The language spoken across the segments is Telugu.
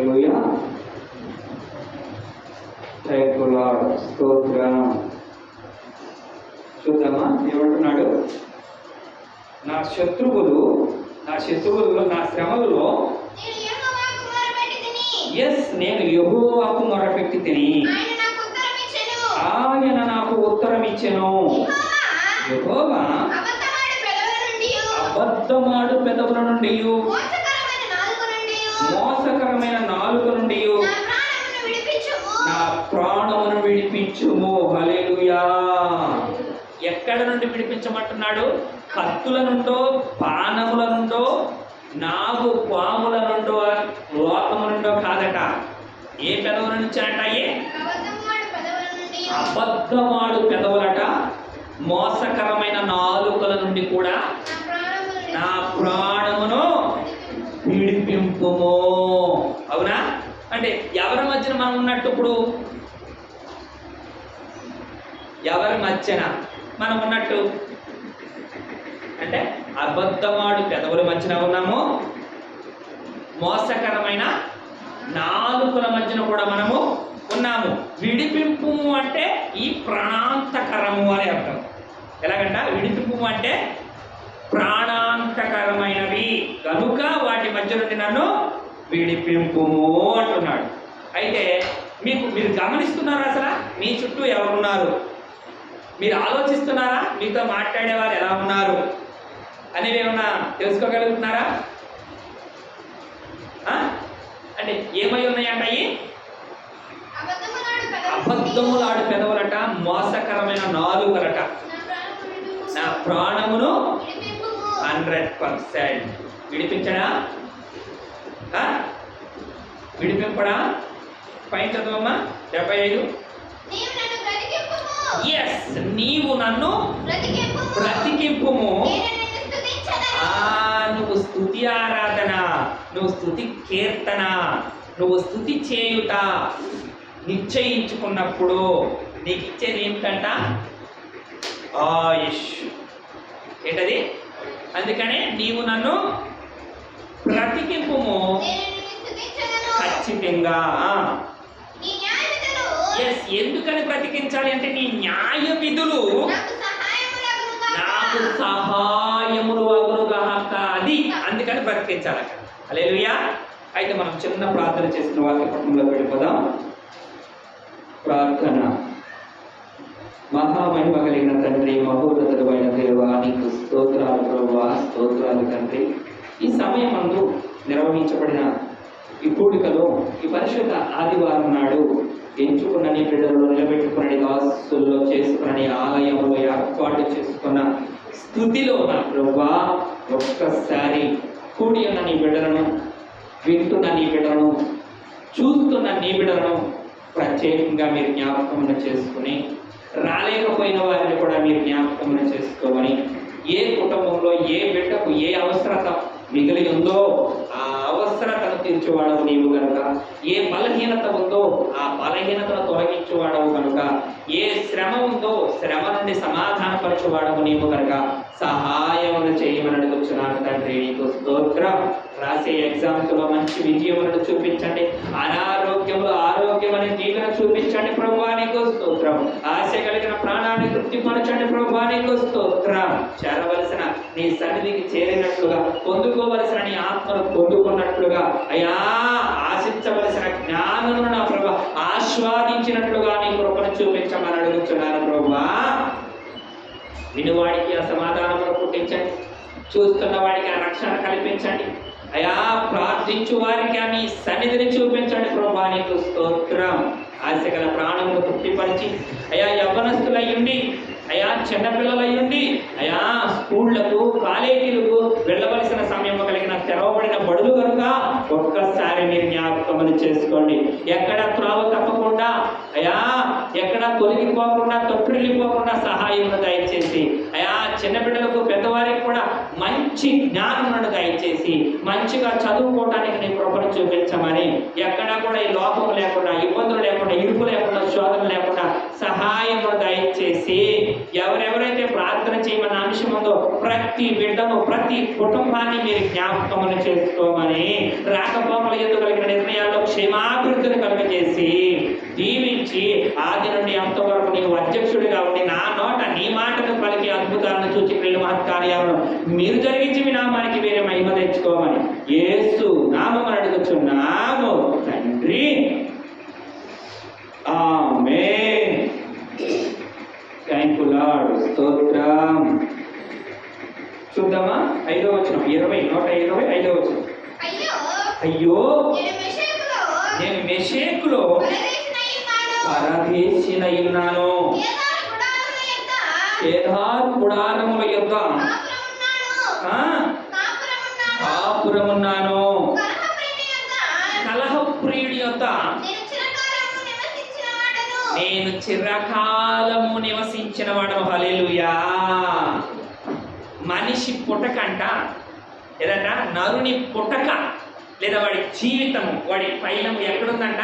హల్లెలూయా. Thank you lord. స్తోత్రం. చూద్దామా ఏమంటున్నాడు? నా శత్రువులు నా శ్రమలలో నేను యెహోవాకు మొరపెట్టి తిని ఆయన నాకు ఉత్తరం ఇచ్చెను. యెహోవా అబద్ధమాడు పెదవుల నుండి మోసకరమైన నాలుక నుండి నా ప్రాణమును విడిపించుము. హల్లెలూయా. ఎక్కడ నుండి విడిపించమంటున్నాడు? కత్తుల నుండో, బాణముల నుండో, నాగు పాముల నుండో, లోకము నుండో కాదట. ఏ పెదవుల నుంచి అంటాయి? అబద్ధమాడు పెదవులట, మోసకరమైన నాలుకల నుండి కూడా నా ప్రాణమును విడిపింపుము. అవునా? అంటే ఎవరి మధ్యన మనం ఉన్నట్టు? ఇప్పుడు ఎవరి మధ్యన మనం ఉన్నట్టు అంటే అబద్ధమాడు పెదవుల మధ్యన ఉన్నాము, మోసకరమైన నాలుకల మధ్యన కూడా మనము ఉన్నాము. విడిపింపు అంటే ఈ ప్రాణాంతకరము అని అర్థం. ఎలాగంట? విడిపింపు అంటే ప్రాణాంతకరమైనవి కనుక వాటి మధ్య నుండి నన్ను విడిపింపుము అంటున్నాడు. అయితే మీరు గమనిస్తున్నారా? అసలు మీ చుట్టూ ఎవరున్నారు? మీరు ఆలోచిస్తున్నారా? మీతో మాట్లాడేవారు ఎలా ఉన్నారు అనేవి ఏమన్నా తెలుసుకోగలుగుతున్నారా? అంటే ఏమై ఉన్నాయంట? అబద్ధములాడు పెదవులట, మోసకరమైన నాలుకలట. నా ప్రాణమును 100% విడిపించడా? విడిపింపడా? పైన చదవమ్మా 75. నీవు నన్ను బ్రతికింపుము. నువ్వు స్తుతి ఆరాధన, నువ్వు స్తుతి కీర్తన, నువ్వు స్తుతి చేయుట నిశ్చయించుకున్నప్పుడు నీకు ఇచ్చేది ఏమిటంట? ఆయుష్. ఏంటది? అందుకనే నీవు నన్ను బ్రతికింపుము ఖచ్చితంగా. ఎందుకని బ్రతికించాలి అంటే నీ న్యాయ విధులు నాకు సహాయములు అగునుగాక. అది అందుకని బ్రతికించాలి. హల్లెలూయా. అయితే మనం చిన్న ప్రార్థన చేసిన వాక్య పట్టణంలో వెళ్ళిపోదాం. ప్రార్థన. మహామహిమ కలిగిన తండ్రి, మహోన్నతుడు అయిన దేవా, నీకు స్తోత్రాలు ప్రభువా, స్తోత్రాలు తండ్రి. ఈ సమయమందు నిర్వహించబడిన ఈ కూడికలో ఈ పరిశుద్ధ ఆదివారం నాడు ఎంచుకున్న నీ బిడ్డలలో నిలబెట్టుకున్న దాసుల్లో చేసుకున్న నీ ఆలయంలో ఏర్పాటు చేసుకున్న స్థుతిలో నా ప్రభువా ఒక్కసారి కూడి ఉన్న నీ బిడ్డలను, వింటున్న నీ బిడ్డలను, చూస్తున్న నీ బిడ్డలను ప్రత్యేకంగా మీరు జ్ఞాపకమున చేసుకుని, రాలేకపోయిన వారిని కూడా మీరు జ్ఞాపకమున చేసుకోమని, ఏ కుటుంబంలో ఏ బిడ్డకు ఏ అవసరత మిగిలి ఉందో ఆ అవసరతను తీర్చేవాడవు నీవు కనుక, ఏ బలహీనత ఉందో ఆ బలహీనతను తొలగించేవాడవు కనుక, ఏ శ్రమ ఉందో శ్రమ నుండి సమాధానపరచేవాడవు నీవు కనుక సహాయమును చేయమని అడుగుచున్నాను తండ్రి. నీకు స్తోత్రం. రాసే ఎగ్జామ్స్లో మంచి విజయములను చూపించండి, అనారోగ్యంలో ఆరోగ్యం అనే దీవెన చూపించండి ప్రభువా, నీకు స్తోత్రం. ఆశ కలిగిన ప్రాణాన్ని తృప్తిపరచండి ప్రభువా, నీకు స్తోత్రం. చేరవలసిన నీ సన్నిధికి చేరినట్లుగా, పొందుకోవలసిన నీ ఆత్మను పొందుకున్నట్లుగా, అయ్యా ఆశించవలసిన జ్ఞానమును నా ప్రభువా ఆస్వాదించినట్లుగా నీ కృపను చూపించమని అడుగుతున్నాను ప్రభువా. వినువాడికి ఆ సమాధానమును పుట్టించండి, చూస్తున్న వాడికి ఆ రక్షణ కల్పించండి. అయా ప్రార్థించు వారికి ఆ నీ సన్నిధిని చూపించండి ప్రభువా, నీకు స్తోత్రం. ఆశగల ప్రాణమును తృప్తిపరిచి అయా యవ్వనస్తులయ్యుండి, అయా చిన్నపిల్లలయ్యుండి, అయా స్కూళ్లకు కాలేజీలకు వెళ్ళవలసిన సమయం కలిగిన తెరవబడిన బడులు కనుక ఒక్కసారి మీరు జ్ఞాపకమును చేసుకోండి. ఎక్కడ త్రోవ తప్పకుండా, అయా ఎక్కడ తొలగిపోకుండా, తొట్టిల్లిపోకుండా సహాయమును దయచేసి, అయా చిన్న బిడ్డలకు పెద్దవారికి కూడా మంచి జ్ఞానమును దయచేసి మంచిగా చదువుకోవడానికి నీ కృపను చూపించమని, ఎక్కడా కూడా ఈ లోపం లేకుండా, ఇబ్బందులు లేకుండా, ఇరుకు లేకుండా, శోధన లేకుండా సహాయమును దయచేసి, ఎవరెవరైతే ప్రార్థన చేయమన్న అంశం ఉందో ప్రతి బిడ్డను, ప్రతి కుటుంబాన్ని మీరు జ్ఞాపకమును చేసుకోమని, రాకపోకల యందు కలిగిన నిర్ణయాల్లో క్షేమాభివృద్ధిని కలుగజేసి దీవించి ఆది నుండి అంతవరకు నీవు అధ్యక్షుడిగా ఉండి నా నోట నీ మాటను పలికి అద్భుతాలను చూచి క్రియలు మహత్కార్యాలను మీరు జరిగించి మీ నామానికి వేరే మహిమ తెచ్చుకోమని యేసు నామమున అడుగుచున్నాము తండ్రి, ఆమేన్. Thank you lord. స్తోత్రం. చూద్దామా 5వ వచనం, 125వ వచనం. అయ్యో నేను మెషేకులో పరదేశిన ఉన్నాను, కేదారు గుడారముల యొద్ద కాపురమున్నాను, కలహప్రియుడి యొద్ద నేను చిరకాలము నివసించిన వాడను. హల్లెలూయా. మనిషి పుటకంట ఏదంట, నరుని పుటక లేదా వాడి జీవితము, వాడి పైనము ఎక్కడుందంట?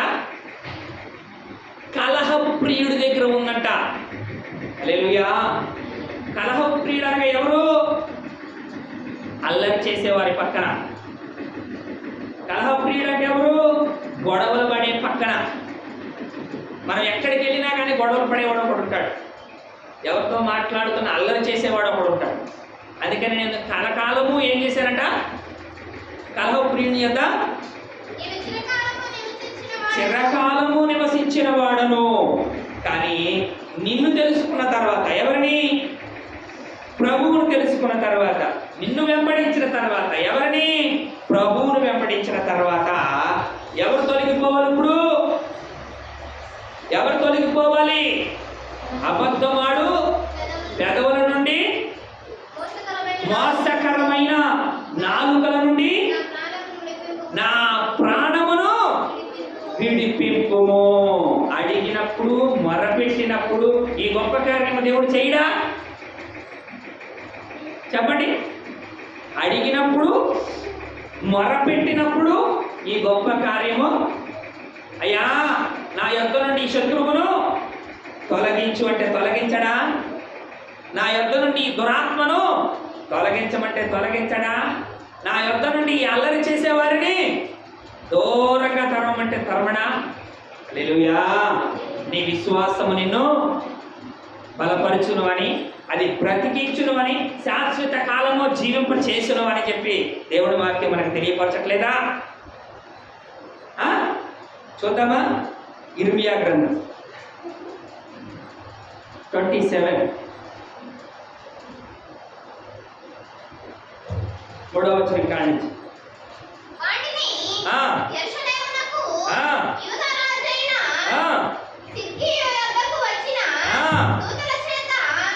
కలహప్రియుడి దగ్గర ఉందంట. హల్లెలూయా. కలహప్రియుడు అనగా ఎవరు? అల్లరి చేసేవారి పక్కన. కలహప్రియుడు అంటే ఎవరు? గొడవలు పడే పక్కన. మనం ఎక్కడికి వెళ్ళినా కానీ గొడవలు పడేవాడు ఒకడు ఉంటాడు, ఎవరితో మాట్లాడుతున్న అల్లరి చేసేవాడు ఒకడు ఉంటాడు. అందుకని నేను కలకాలము ఏం చేశానంట? కలహప్రియుని యొద్ద చిరకాలము నివసించిన వాడను. కానీ నిన్ను తెలుసుకున్న తర్వాత, ఎవరిని? ప్రభువును తెలుసుకున్న తర్వాత, నిన్ను వెంబడించిన తర్వాత, ఎవరిని? ప్రభువును వెంబడించిన తర్వాత ఎవరు తొలగిపోవాలి? ఇప్పుడు ఎవరు తొలగిపోవాలి? అబద్ధమాడు పెదవుల నుండి, మోసకరమైన నాలుకల నుండి నా ప్రాణమును విడిపింపుము. అడిగినప్పుడు, మొరపెట్టినప్పుడు ఈ గొప్ప కార్యము దేవుడు చేయడా? చెప్పండి. అడిగినప్పుడు, మొరపెట్టినప్పుడు ఈ గొప్ప కార్యము, అయ్యా నా యొద్ద నుండి ఈ శత్రువును తొలగించు అంటే తొలగించడా? నా యొద్ద నుండి ఈ దురాత్మను తొలగించమంటే తొలగించడా? నా యొద్ద నుండి ఈ అల్లరి చేసేవారిని దూరంగా తరమమంటే తరమడా? హల్లెలూయా. నీ విశ్వాసము నిన్ను బలపరచును అని, అది బ్రతికించును అని, శాశ్వత కాలము జీవింప చేసును అని చెప్పి దేవుడి వాక్యం మనకు తెలియపరచట్లేదా? చూద్దామా? ఇర్మియా గ్రంథం 27 3వ వచనం కాడి నుంచి.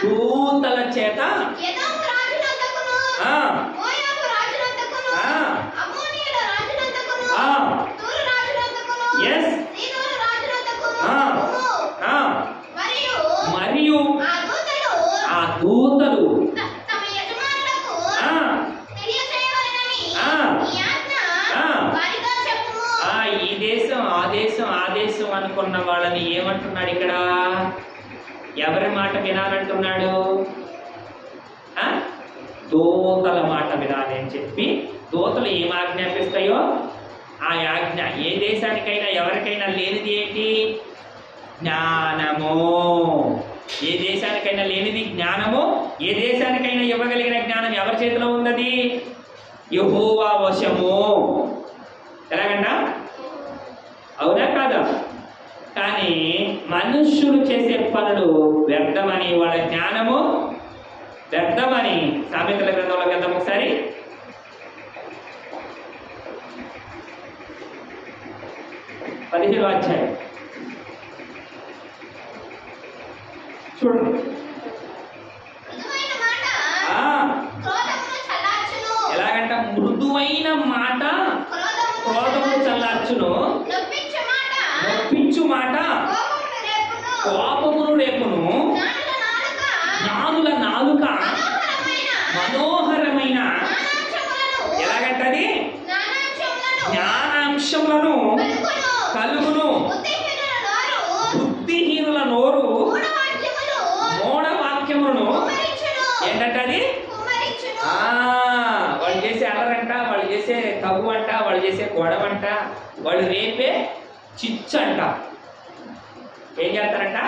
దూతల చేత మరియు ఆ దూతలు ఈ దేశం ఆ దేశం అనుకున్న వాళ్ళని ఏమంటున్నాడు ఇక్కడ? ఎవరి మాట వినాలంటున్నాడు? దూతల మాట వినాలి అని చెప్పి, దూతలు ఏం ఆజ్ఞాపిస్తాయో ఆ ఆజ్ఞ. ఏ దేశానికైనా ఎవరికైనా లేనిది ఏంటి? జ్ఞానము. ఏ దేశానికైనా లేనిది జ్ఞానము. ఏ దేశానికైనా ఇవ్వగలిగిన జ్ఞానం ఎవరి చేతిలో ఉన్నది? యెహోవా వశము. ఎలాగంట? అవునా కాదా? కానీ మనుష్యులు చేసే పనులు వ్యర్థమని, వాళ్ళ జ్ఞానము వ్యర్థమని సామెతల గ్రంథంలోకి వెళ్దాం ఒకసారి. అధ్యాయం చూడండి. ఎలాగంట? మృదువైన మాట క్రోధము చల్లార్చును, నొప్పించు మాట కోపమును రేపును. జ్ఞానుల నాలుక మనోహరమైన, ఎలాగంటది? జ్ఞానాంశములను కలుగును. బుద్ధిహీనుల నోరు మూఢవాక్యములను ఏంటంటది? వాళ్ళు చేసే అల్లరంట, వాళ్ళు చేసే తగు అంట, వాళ్ళు చేసే గొడవంట, వాళ్ళు రేపే చిచ్చు అంట. ఏం చేస్తారంట?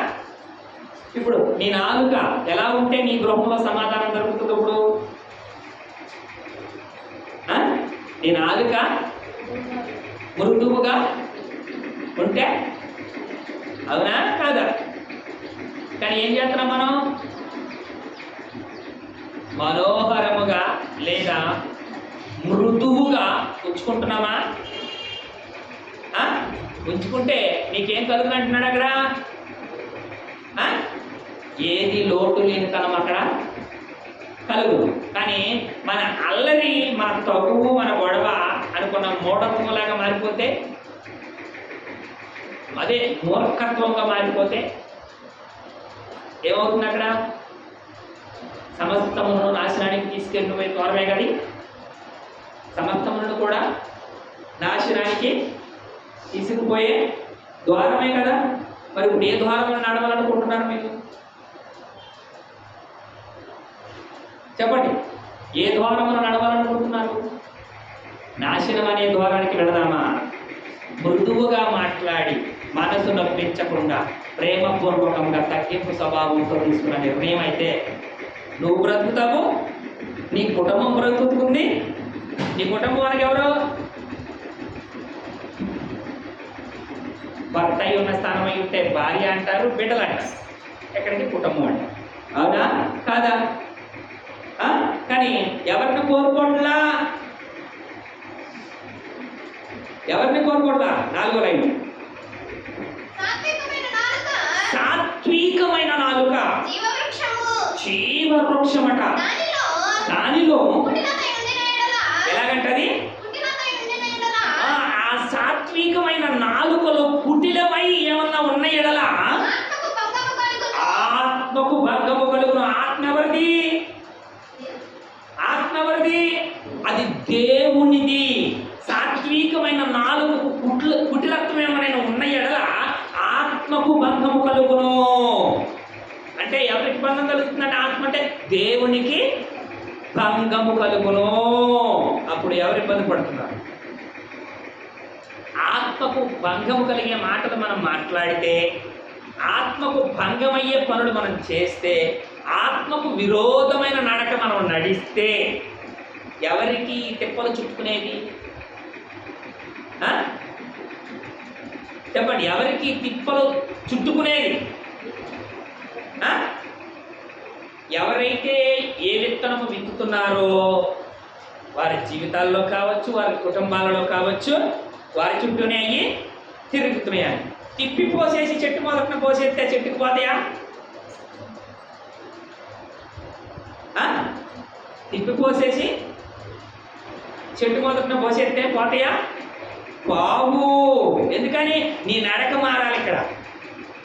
ఇప్పుడు నీ నాలుక ఎలా ఉంటే నీ గృహంలో సమాధానం దొరుకుతుంది? ఇప్పుడు నీ నాలుక మృదువుగా ఉంటే, అవునా కాదా? కానీ ఏం చేస్తున్నాం మనం? మనోహరముగా లేదా మృదువుగా ఉంచుకుంటున్నామా? ఉంచుకుంటే నీకేం కలుగును అంటున్నాడు అక్కడ? ఏది లోటు లేని తనం అక్కడ కలుగు. కానీ మన అల్లరి, మన తగువు, మన గొడవ అనుకున్న మూఢత్వంలాగా మారిపోతే, అదే మూర్ఖత్వంగా మారిపోతే ఏమవుతుంది అక్కడ? సమస్తమును నాశనానికి తీసుకెళ్ళిపోయే ద్వారమే కదా. సమస్తములను కూడా నాశనానికి తీసుకుపోయే ద్వారమే కదా. మరి ఇప్పుడు ఏ ద్వారంలో నడవాలనుకుంటున్నారు మీరు? చెప్పండి, ఏ ద్వారంలో నడవాలనుకుంటున్నారు? నాశనం అనే ద్వారానికి వెళదామా? మృదువుగా మాట్లాడి, మనసు నొప్పించకుండా, ప్రేమపూర్వకంగా, తగ్గింపు స్వభావంతో తీసుకున్న నిర్ణయం అయితే నువ్వు బ్రతుకుతావు, నీ కుటుంబం బ్రతుకుతుంది. నీ కుటుంబానికి ఎవరు? భర్త అయి ఉన్న స్థానం అయి ఉంటే భార్య అంటారు, బిడ్డలు అంటారు. ఎక్కడికి? కుటుంబం అంటారు. అవునా కాదా? కానీ ఎవరిని కోరుకోవట్లా? ఎవరిని కోరుకోవట్లా? 4వ లైన్, సాత్వికమైన నాలుక జీవవృక్షమట. దానిలో ఎలాగంటది? ఆ సాత్వికమైన నాలుకలో కుటిలమై ఏమన్నా ఉన్న ఎడల ఆత్మకు భంగము కలుగును. ఆత్మ ఎవరిది? ఆత్మ ఎవరిది? అది దేవునిది. సాత్వికమైన నాలుగు కుటిలత్వం ఏమైనా ఉన్న ఎడల ఆత్మకు భంగము కలుగును. అంటే ఎవరికి భంగం కలుగుతుందంటే? ఆత్మ అంటే దేవునికి భంగము కలుగును. అప్పుడు ఎవరు ఇబ్బంది పడుతున్నారు? ఆత్మకు భంగము కలిగే మాటలు మనం మాట్లాడితే, ఆత్మకు భంగమయ్యే పనులు మనం చేస్తే, ఆత్మకు విరోధమైన నడక మనం నడిస్తే ఎవరికి తిప్పలు చుట్టుకునేది? చెప్పండి, ఎవరికి తిప్పలు చుట్టుకునేది? ఎవరైతే ఏ విత్తనము విత్తుతున్నారో వారి జీవితాల్లో కావచ్చు, వారి కుటుంబాలలో కావచ్చు, వారి చుట్టూనే అయ్యి తిరుగుతున్నాయి. తిప్పి పోసేసి చెట్టు మొదటిన పోసేస్తే చెట్టుకు పోతాయా? తిప్పి పోసేసి చెట్టు మొదటిన పోసేస్తే పోతాయా? బావు. ఎందుకని? నీ నడక మారాలి, ఇక్కడ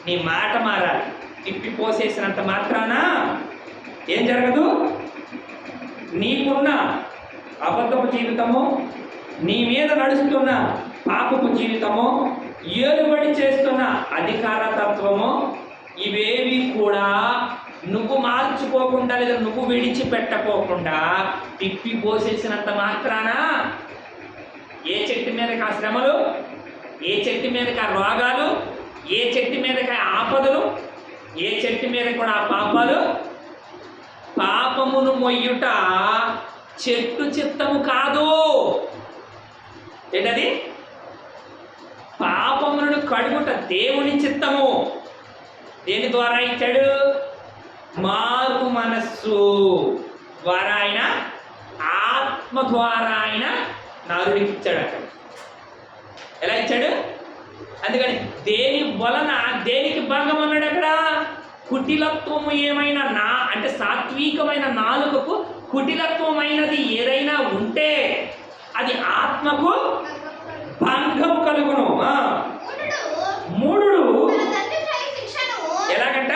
నీ మాట మారాలి. తిప్పి పోసేసినంత మాత్రాన ఏం జరగదు. నీకున్న అబద్ధపు జీవితము, నీ మీద నడుస్తున్న పాపపు జీవితము, ఏలుబడి చేస్తున్న అధికార తత్వము, ఇవేవి కూడా నువ్వు మార్చుకోకుండా లేదా నువ్వు విడిచిపెట్టకోకుండా తిప్పి పోసేసినంత మాత్రాన ఏ చెట్టు మీదకి ఆ శ్రమలు, ఏ చెట్టు మీదకి ఆ రోగాలు, ఏ చెట్టు మీదకి ఆ ఆపదలు, ఏ చెట్టు మీద కూడా ఆ పాపాలు. పాపమును మొయ్యుట చెట్టు చిత్తము కాదు. ఏంటది? పాపములను కడుగుట దేవుని చిత్తము. దేని ద్వారా ఇచ్చాడు? మారు మనస్సు ద్వారా ఆయన, ఆత్మ ద్వారా ఆయన నరుడికి ఇచ్చాడు. అక్కడ ఎలా ఇచ్చాడు? అందుకని దేని వలన దేనికి భంగం అన్నాడు అక్కడ? కుటిలత్వము ఏమైనా అంటే సాత్వికమైన నాలుకకు కుటిలత్వమైనది ఏదైనా ఉంటే అది ఆత్మకు భంగము కలుగును. మూఢుడు ఎలాగంట?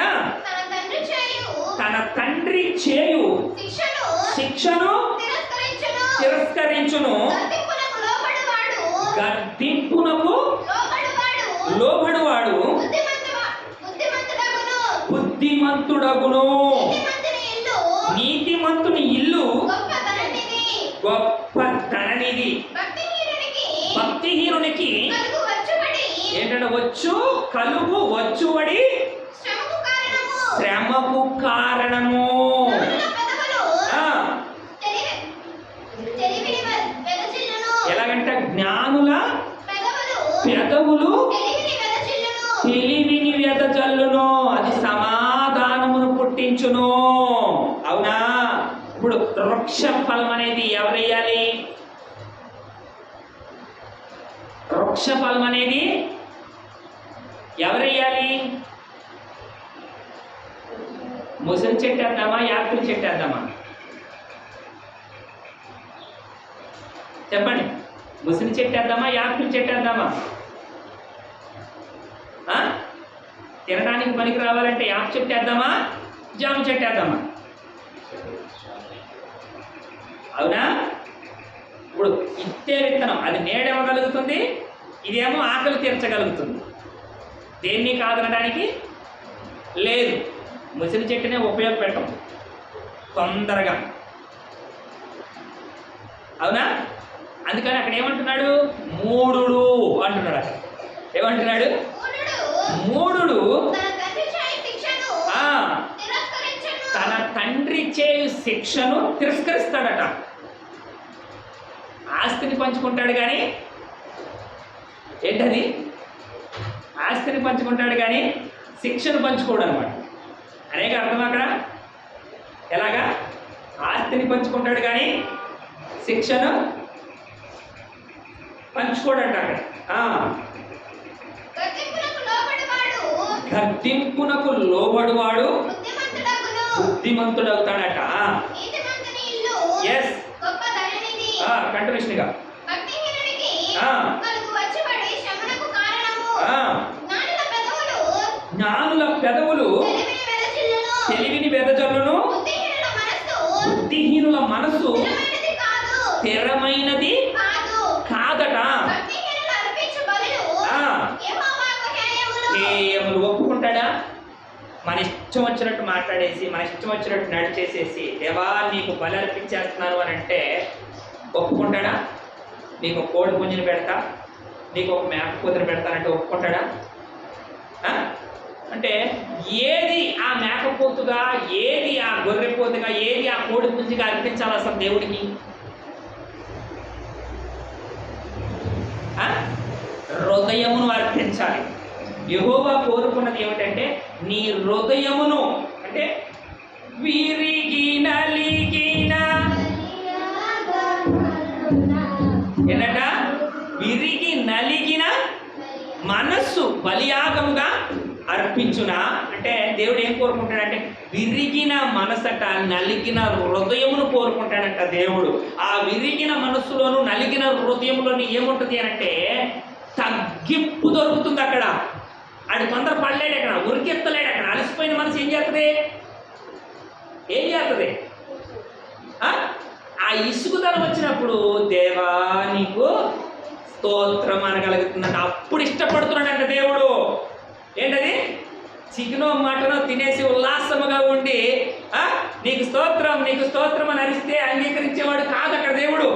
తన తండ్రి చేయు శిక్షను తిరస్కరించును, గద్దింపునకు లోబడువాడు బుద్ధిమంతుడగును. నీతిమంతుని ఇల్లు గొప్ప ధననిధి. భక్తి భక్తిహీనునికి ఏంటంటే కలుగు వచ్చువడి శ్రమకు కారణము. ఎలాగంటే జ్ఞానుల పెదవులు తెలివిని వెదజల్లును, అది సమాధానమును పుట్టించును. అవునా? ఇప్పుడు వృక్ష ఫలం అనేది ఎవరెయ్యాలి? వృక్ష ఫలం అనేది ఎవరెయ్యాలి? ముసలి చెట్టు వేద్దామా, యాపిల్ చెట్టు వేద్దామా? చెప్పండి. ముసలి చెట్టు వేద్దామా, యాపిల్ చెట్టు వేద్దామా? తినడానికి పనికి రావాలంటే యాప్ చెట్టు వేద్దామా, జామ చెట్టు వేద్దామా? అవునా? ఇప్పుడు ఇత్తే విత్తనం అది నేడేమగలుగుతుంది, ఇదేమో ఆకలి తీర్చగలుగుతుంది. దేన్ని కాదనడానికి లేదు. ముసలి చెట్టునే ఉపయోగపెట్టం తొందరగా. అవునా? అందుకని అక్కడ ఏమంటున్నాడు? మూఢుడు అంటున్నాడు. అక్కడ ఏమంటున్నాడు? మూఢుడు తన తండ్రి చేయు శిక్షను తిరస్కరిస్తాడట. ఆస్తిని పంచుకుంటాడు కానీ ఏంటది? ఆస్తిని పంచుకుంటాడు కానీ శిక్షను పంచుకోడు అనమాట. అనేక అర్థం అక్కడ. ఎలాగా? ఆస్తిని పంచుకుంటాడు కానీ శిక్షను పంచుకోడంట అక్కడ. గద్దింపునకు లోబడువాడు బుద్ధిమంతుడవుతాడట. ఎస్, కంటిన్యూషన్గా జ్ఞానుల పెదవులు తెలివిని వెదజల్లును, బుద్ధిహీనుల మనసు స్థిరమైనది కాదట. కేయములు ఒప్పుకుంటాడా? మన ఇష్టం వచ్చినట్టు మాట్లాడేసి మన ఇష్టం వచ్చినట్టు నడిచేసేసి దేవా నీకు బలి అర్పించేస్తున్నాను అని అంటే ఒప్పుకుంటాడా? నీకు ఒక కోడి పుంజుని పెడతా, నీకు ఒక మేక కూతురు పెడతానంటే ఒప్పుకుంటాడా? అంటే ఏది ఆ మేకపోతుగా, ఏది ఆ గొర్రెపోతుగా, ఏది ఆ కోడి పుంజిగా అర్పించాలి అసలు దేవుడికి? హృదయమును అర్పించాలి. యెహోవా కోరుకున్నది ఏమిటంటే నీ హృదయమును, అంటే విరిగి నలిగిన ఏంటంట? విరిగి నలిగిన మనస్సు బలియాగముగా అర్పించునా. అంటే దేవుడు ఏం కోరుకుంటాడంటే విరిగిన మనసట, నలిగిన హృదయమును కోరుకుంటాడంట దేవుడు. ఆ విరిగిన మనస్సులోను నలిగిన హృదయంలోని ఏముంటుంది అంటే తగ్గింపు దొరుకుతుంది అక్కడ. ఆడు తొందర పడలేడు, అక్కడ ఉరికెత్తలేడు. అక్కడ అలసిపోయిన మనసు ఏం చేస్తుంది? ఆ ఇసుగుదనం వచ్చినప్పుడు దేవా నీకు స్తోత్రం అనగలుగుతుందంట. అప్పుడు ఇష్టపడుతున్నాడంట దేవుడు. ఏంటది? చికెనో మటనో తినేసి ఉల్లాసముగా ఉండి నీకు స్తోత్రం నీకు స్తోత్రం అని అరిస్తే అంగీకరించేవాడు కాదు అక్కడ దేవుడు.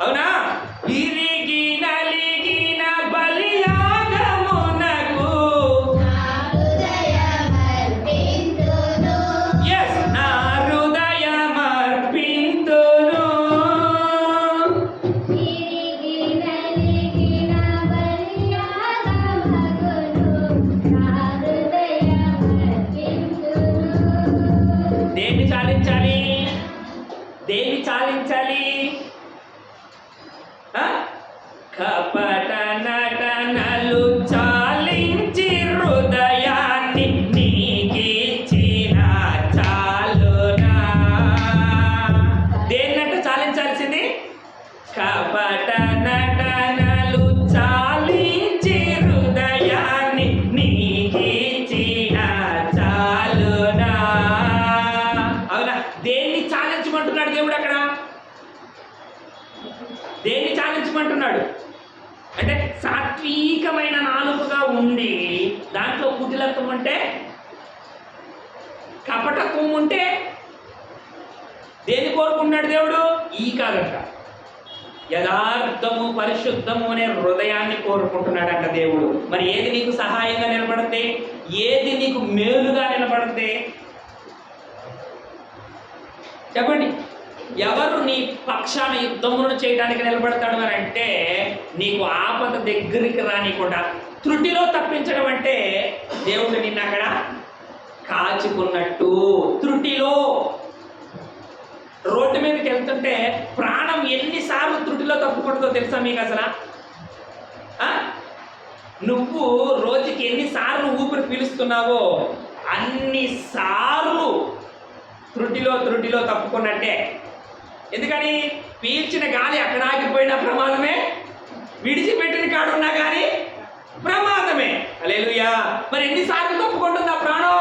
అవునా? విరిగి నలిగిన బలియాగమునకు నా హృదయమర్పింతును. దేన్ని చాలించాలి? దేన్ని చాలించాలి? కపట నటనలు చాలించి హృదయాన్ని నీకిచ్చిన చాలునా. దేన్నట్ట చాలించాల్సింది? కపట నటనలు చాలించి హృదయాన్ని నీకిచ్చిన చాలునా. అవునా? దేన్ని చాలించమంటున్నాడు దేవుడు అక్కడ? దేన్ని చాలించమంటున్నాడు అంటే సాత్వికమైన నాలుకగా ఉండి దాంట్లో కుటిలత్వం ఉంటే, కపటత్వం ఉంటే దేన్ని కోరుకుంటున్నాడు దేవుడు? ఈ కాదంట. యథార్థము పరిశుద్ధము అనే హృదయాన్ని కోరుకుంటున్నాడంట దేవుడు. మరి ఏది నీకు సహాయంగా నిలబడితే, ఏది నీకు మేలుగా నిలబడితే చెప్పండి. ఎవరు నీ పక్షాన యుద్ధములను చేయడానికి నిలబడతాడు అని అంటే, నీకు ఆపద దగ్గరికి రానికుండా త్రుటిలో తప్పించడం అంటే దేవుడు నిన్ను అక్కడ కాచుకున్నట్టు. త్రుటిలో రోడ్డు మీదకి వెళ్తుంటే ప్రాణం ఎన్నిసార్లు త్రుటిలో తప్పుకుంటుందో తెలుసా మీకు అసలు? నువ్వు రోజుకి ఎన్నిసార్లు ఊపిరి పీలుస్తున్నావో అన్నిసార్లు త్రుటిలో తప్పుకున్నట్టే. ఎందుకని? పీల్చిన గాలి అక్కడ ఆగిపోయిన ప్రమాదమే, విడిచిపెట్టిన కాడున్నా కానీ ప్రమాదమే. హల్లెలూయా. మరి ఎన్నిసార్లు తప్పుకుంటుంది ఆ ప్రాణం?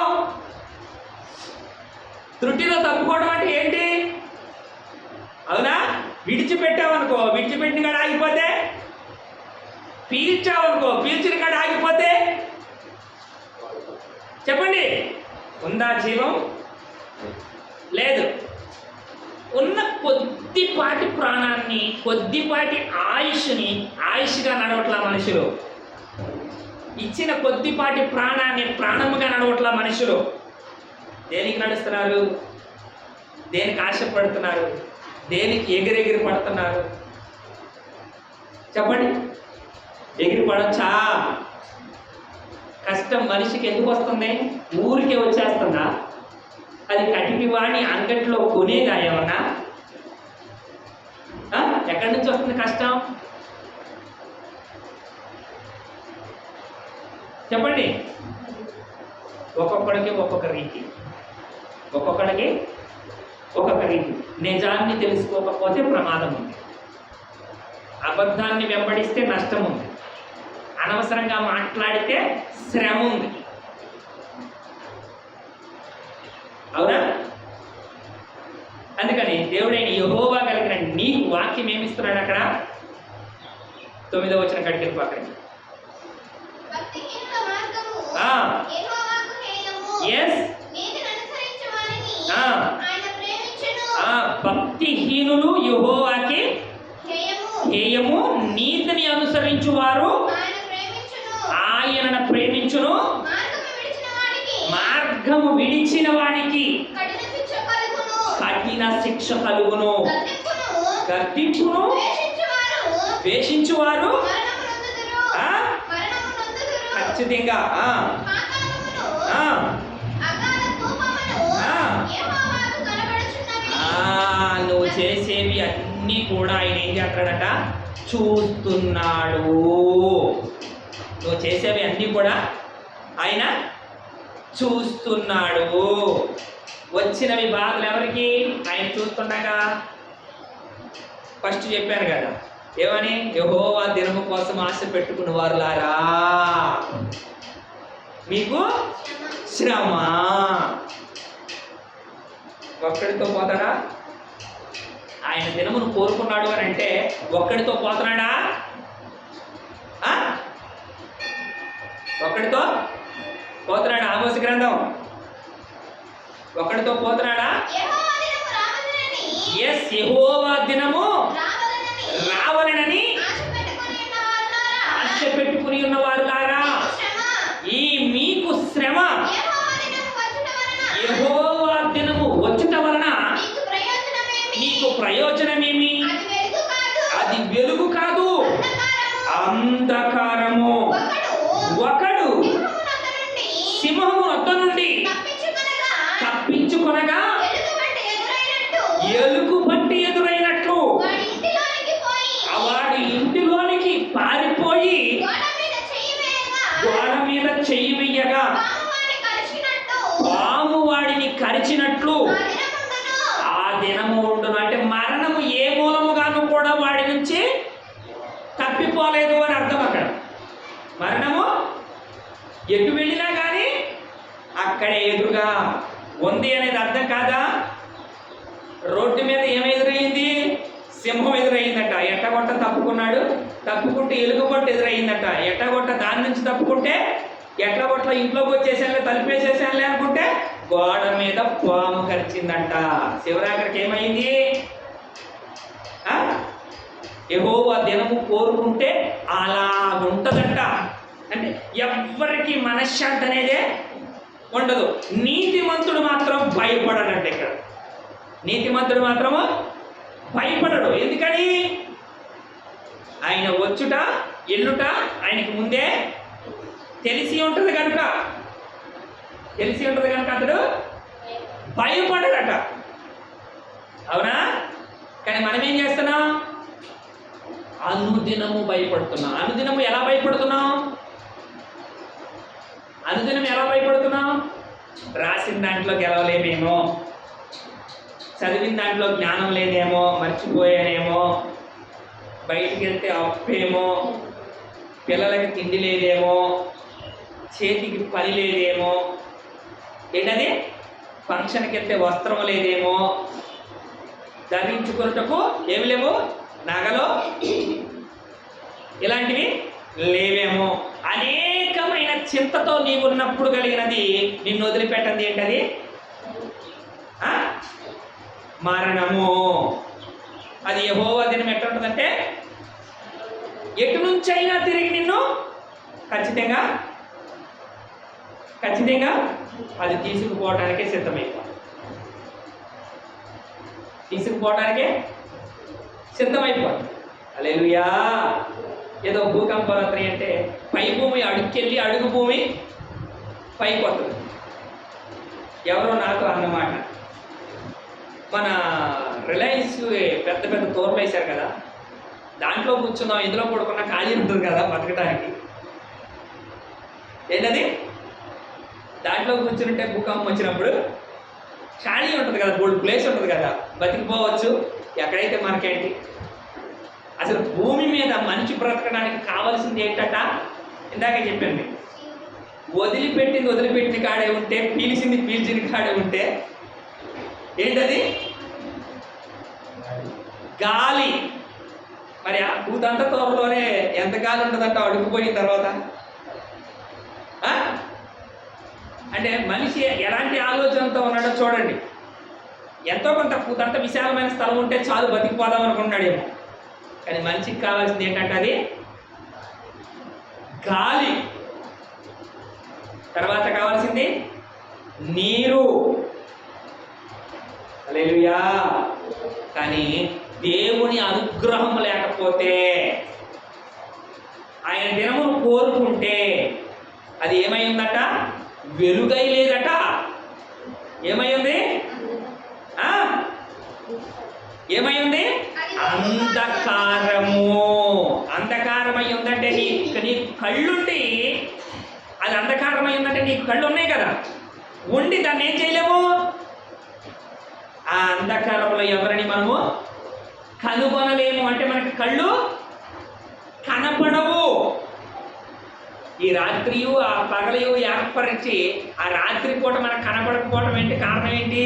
త్రుటిలో తప్పుకోవడం అంటే ఏంటి? అవునా? విడిచిపెట్టావనుకో, విడిచిపెట్టిన కాడ ఆగిపోతే, పీల్చావనుకో, పీల్చిన కాడ ఆగిపోతే చెప్పండి, ఉందా జీవం? లేదు. ఉన్న కొద్దిపాటి ప్రాణాన్ని, కొద్దిపాటి ఆయుష్ని ఆయుష్గా నడవట్లా మనుషులు. ఇచ్చిన కొద్దిపాటి ప్రాణాన్ని ప్రాణముగా నడవట్లా మనుషులు. దేనికి నడుస్తున్నారు? దేనికి ఆశపడుతున్నారు? దేనికి ఎగిరెగిరి పడుతున్నారు? చెప్పండి. ఎగిరి పడొచ్చా? కష్టం మనిషికి ఎందుకు వస్తుంది? ఊరికే వచ్చేస్తుందా? అది కటికి వాణి అంగట్లో కొనేదా ఏమన్నా? ఎక్కడి నుంచి వస్తుంది కష్టం? చెప్పండి. ఒక్కొక్కడికి ఒక్కొక్క రీతి, ఒక్కొక్కడికి ఒక్కొక్క రీతి. నిజాన్ని తెలుసుకోకపోతే ప్రమాదం ఉంది, అబద్ధాన్ని వెంబడిస్తే నష్టం ఉంది, అనవసరంగా మాట్లాడితే శ్రమ ఉంది. అవునా? అందుకని దేవుడైన యెహోవా కలిగిన నీకు వాక్యం ఏమిస్తున్నాడు అక్కడ? 9వ వచనం కట్టిన పక్కన భక్తిహీనులు యెహోవాకి హేయము, నీతిని అనుసరించువారు ఆయనను ప్రేమించును, మార్గము విడిచిన వానికి కఠిన శిక్ష కలుగును. గర్తించును, ద్వేషించువారు ఖచ్చితంగా నువ్వు చేసేవి అన్నీ కూడా ఆయన ఏం చేస్తాడట? చూస్తున్నాడు. నువ్వు చేసేవి అన్నీ కూడా ఆయన చూస్తున్నాడు. వచ్చినవి బాధలు ఎవరికి? ఆయన చూస్తుండగా. ఫస్ట్ చెప్పాను కదా ఏమని? యెహోవా దినము కోసం ఆశ పెట్టుకున్న వారులారా మీకు శ్రమ. ఒక్కడితో పోతాడా? ఆయన దినమును కోరుకున్నాడు అని అంటే ఒక్కడితో పోతున్నాడా? ఒక్కడితో పోతున్నాడా? ఆమోసు గ్రంథం ఒక్కడితో పోతున్నాడా? ఎస్, యెహోవా దినము రావాలని ఆశ పెట్టుకుని ఉన్నవారు లారా, ఈ మీకు శ్రమ యెహోవా దినము వచ్చుట వలన నీకు ప్రయోజనమేమి? అది వెలుగు కాదు, అంధకారము. ఒకడు సింహము వద్ద నుండి తప్పించుకొనగా ఎలుగు పట్టి ఎదురైనట్లు వాడి ఇంటిలోనికి పారిపోయి గోడ మీద చెయ్యి వెయ్యగా పాము వాడిని కరిచినట్లు ఆ దినము ఉండును. అంటే మరణము ఏ మూలముగాను కూడా వాడి నుంచి తప్పిపోలేదు అని అర్థం. అక్కడ మరణము ఎటు వెళ్ళినా కానీ అక్కడే ఎదురుగా ఉంది అనేది అర్థం కాదా? రోడ్డు మీద ఏమి ఎదురయ్యింది? సింహం ఎదురయ్యిందట. ఎట్టగొట్ట తప్పుకున్నాడు, తప్పుకుంటే ఎలుగుబొట్టు ఎదురయ్యిందట. ఎట్టగొట్ట దాని నుంచి తప్పుకుంటే ఎట్టగొట్ల ఇంట్లోకి వచ్చేసానులే, తలిపేసేసానులే అనుకుంటే గోడ మీద పాము కరిచిందంట. శివరాత్రికి ఏమైంది? యెహోవా దినము కోరుకుంటే అలాగుంటదంట. అంటే ఎవ్వరికి మనశ్శాంతి అనేదే ఉండదు. నీతిమంతుడు మాత్రం భయపడడంటే, ఇక్కడ నీతిమంతుడు మాత్రము భయపడడు. ఎందుకని? ఆయన వచ్చుట ఎల్లుట ఆయనకి ముందే తెలిసి ఉంటుంది కనుక అతడు భయపడడట. అవునా? కానీ మనం ఏం చేస్తున్నాం? అనుదినము భయపడుతున్నాం. అనుదినము ఎలా భయపడుతున్నాం? రాసిన దాంట్లో గెలవలేమేమో, చదివిన దాంట్లో జ్ఞానం లేదేమో, మర్చిపోయానేమో, బయటికి వెళ్తే అప్పేమో, పిల్లలకి తిండి లేదేమో, చేతికి పని లేదేమో, ఏంటది ఫంక్షన్కి వెళ్తే వస్త్రం లేదేమో, ధరించుకున్నటకు ఏమి లేవు, నగలో ఇలాంటివి లేవేమో, అనేకమైన చింతతో నీవున్నప్పుడు కలిగినది నిన్ను వదిలిపెట్టండి. ఏంటది? మరణము. అది యెహోవా దినం ఎట్లా ఉంటుందంటే, ఎటు నుంచైనా తిరిగి నిన్ను ఖచ్చితంగా అది తీసుకుపోవడానికే సిద్ధమైపోతుంది. హల్లెలూయా. ఏదో భూకంపరాత్రి అంటే పై భూమి అడుక్కెళ్ళి అడుగు భూమి పైకి వస్తుంది. ఎవరో నాతో అన్నమాట, మన రిలయన్స్ పెద్ద పెద్ద తోర్లు వేశారు కదా, దాంట్లో కూర్చున్నాం, ఇందులో పడుకున్న ఖాళీ ఉంటుంది కదా బతకడానికి. ఏంటది? దాంట్లో కూర్చుంటే భూకంపం వచ్చినప్పుడు ఖాళీ ఉంటుంది కదా, బోల్డ్ ప్లేస్ ఉంటుంది కదా, బతికిపోవచ్చు. ఎక్కడైతే మనకేంటి? అసలు భూమి మీద మనిషి బ్రతకడానికి కావాల్సింది ఏంటట? ఇందాకే చెప్పాను, వదిలిపెట్టిన కాడే ఉంటే, పీల్చిన కాడే ఉంటే ఏంటది? గాలి. మరి ఆ భూతంత తోరలోనే ఎంత గాలి ఉంటుందంట అడుగుపోయిన తర్వాత? అంటే మనిషి ఎలాంటి ఆలోచనతో ఉన్నాడో చూడండి. ఎంతో కొంత భూతంత విశాలమైన స్థలం ఉంటే చాలు బతికిపోదాం అనుకుంటున్నాడేమో. కానీ మనిషికి కావాల్సింది ఏంటంటే అది గాలి. తర్వాత కావాల్సింది నీరు. హల్లెలూయా. కానీ దేవుని అనుగ్రహం లేకపోతే, ఆయన దినమును కోరుకుంటే అది ఏమై ఉందట? వెలుగై లేదట. ఏమై ఉంది? అంధకారమై ఉందంటే నీ కళ్ళుండి, అది అంధకారమై ఉందంటే నీకు కళ్ళు ఉన్నాయి కదా, ఉండి దాన్ని ఏం చేయలేము. ఆ అంధకారంలో ఎవరిని మనము కనుగొనలేము. అంటే మనకి కళ్ళు కనపడవు. ఈ రాత్రియు ఆ పగలయు ఏర్పరిచి ఆ రాత్రి పూట మనకు కనపడకపోవడం ఏంటి? కారణం ఏంటి?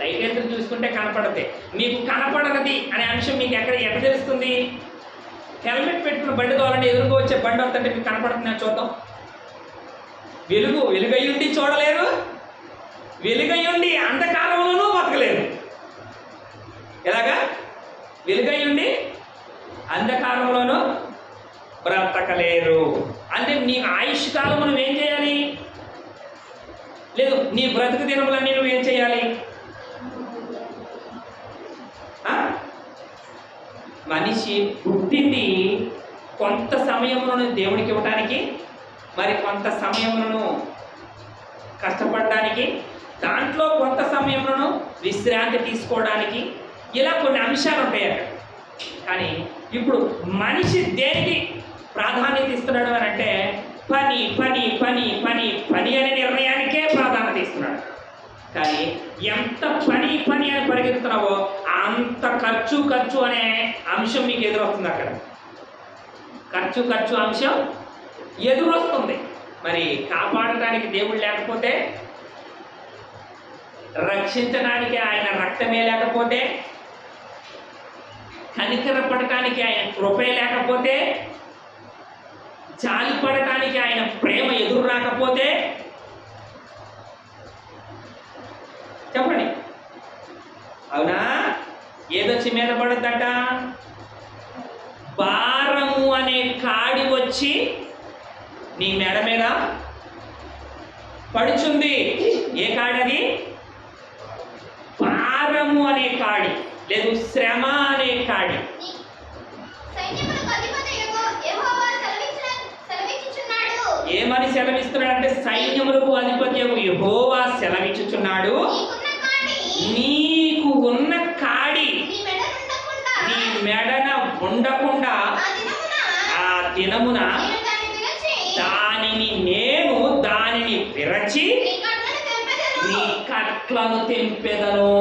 లైట్ ఎదురు చూసుకుంటే కనపడతాయి. మీకు కనపడనది అనే అంశం మీకు ఎట్లా తెలుస్తుంది? హెల్మెట్ పెట్టుకున్న బండి తోలండి, ఎదురుగా వచ్చే బండి వస్తుంటే మీకు కనపడుతుందని చూద్దాం. వెలుగయ్యుండి చూడలేరు, వెలుగయ్యుండి అంధకారంలోనూ బతకలేరు. ఎలాగా? వెలుగయ్యుండి అంధకారంలోనూ బ్రతకలేరు. అంటే నీ ఆయుష్ కాలం నువ్వేం చేయాలి? లేదు, నీ బ్రతుకు దినములన్నీ నువ్వేం చేయాలి? మనిషి పుట్టింది కొంత సమయమును దేవుడికి ఇవ్వడానికి, మరి కొంత సమయమును కష్టపడడానికి, దాంట్లో కొంత సమయమును విశ్రాంతి తీసుకోవడానికి, ఇలా కొన్ని అంశాలు ఉంటాయి అక్కడ. కానీ ఇప్పుడు మనిషి దేనికి ప్రాధాన్యత ఇస్తున్నాడు అని అంటే, పని పని పని పని పని అనే నిర్ణయానికే ప్రాధాన్యత ఇస్తున్నాడు. కానీ ఎంత పని పని అని పరిగెత్తుతున్నావో అంత ఖర్చు అనే అంశం మీకు ఎదురొస్తుంది. అక్కడ ఖర్చు అంశం ఎదురొస్తుంది. మరి కాపాడటానికి దేవుడు లేకపోతే, రక్షించడానికి ఆయన రక్తమే లేకపోతే, కనికరపడటానికి ఆయన కృపే లేకపోతే, జాలి పడటానికి ఆయన ప్రేమ ఎదురు రాకపోతే, చెప్పండి, అవునా? ఏదొచ్చి మీద పడుతుందట? వచ్చి నీ మెడ మీద పడుచుంది. ఏ కాడది? భారము అనే కాడి, లేదు శ్రమ అనే కాడి. ఏమని సెలవిస్తున్నాడంటే, సైన్యములకు అధిపతి యెహోవా సెలవిచ్చుచున్నాడు, నీకు ఉన్న కాడి నీ మెడన ఉండకుండా ఆ దినమున దానిని విరచి నీ కట్లను తెంపెదను.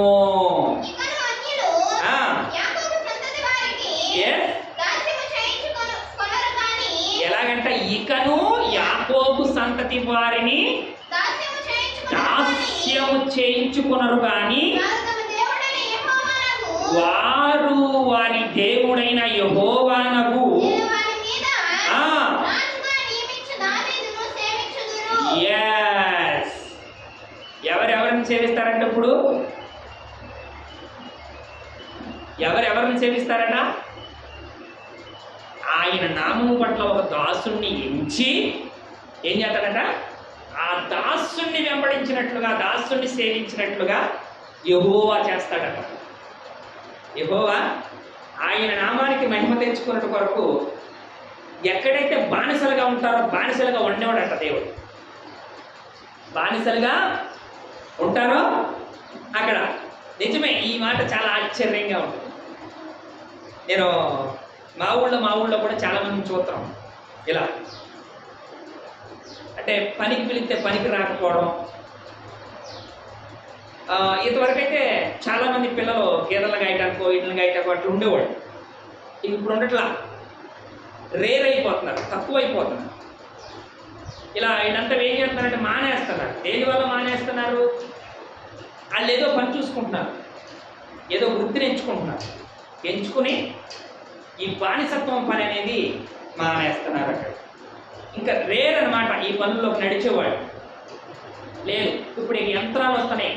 ఎలాగంట? ఇకను యాకోబు సంతతి వారిని దాస్యము చేయించుకొనరు గాని వారు వారి దేవుడైన యెహోవానగు ఎవరెవరిని సేవిస్తారంట? ఇప్పుడు ఎవరెవరిని సేవిస్తారట? ఆయన నామము పట్ల ఒక దాసుణ్ణి ఎంచి ఏం చేస్తాడట? ఆ దాసుణ్ణి వెంబడించినట్లుగా, దాసుణ్ణి సేవించినట్లుగా యెహోవా చేస్తాడట. యెహోవా ఆయన నామానికి మహిమ తెచ్చుకున్నట్టు కొరకు ఎక్కడైతే బానిసలుగా ఉంటారో బానిసలుగా ఉండేవాడట దేవుడు. బానిసలుగా ఉంటారో అక్కడ నిజమే. ఈ మాట చాలా ఆశ్చర్యంగా ఉంటుంది. నేను మా ఊళ్ళో కూడా చాలామంది చూస్తాం ఇలా, అంటే పనికి పిలిస్తే పనికి రాకపోవడం. ఇంతవరకైతే చాలామంది పిల్లలు గీతలు గాయటానికో ఇళ్ళని గాయటానికో అట్లా ఉండేవాడు. ఇప్పుడు ఉండట్లా, రేర్ అయిపోతున్నారు, తక్కువైపోతున్నారు. ఇలా వీళ్ళంతా ఏం చేస్తున్నారంటే మానేస్తున్నారు. దేనివల్ల మానేస్తున్నారు? వాళ్ళు ఏదో పని చూసుకుంటున్నారు, ఏదో వృత్తిని ఎంచుకుంటున్నారు. ఎంచుకుని ఈ బానిసత్వం పని అనేది మానేస్తున్నారు. అక్కడ ఇంకా రేర్ అనమాట ఈ పనుల్లోకి నడిచేవాడు. లేదు, ఇప్పుడు ఈ యంత్రాలు వస్తున్నాయి.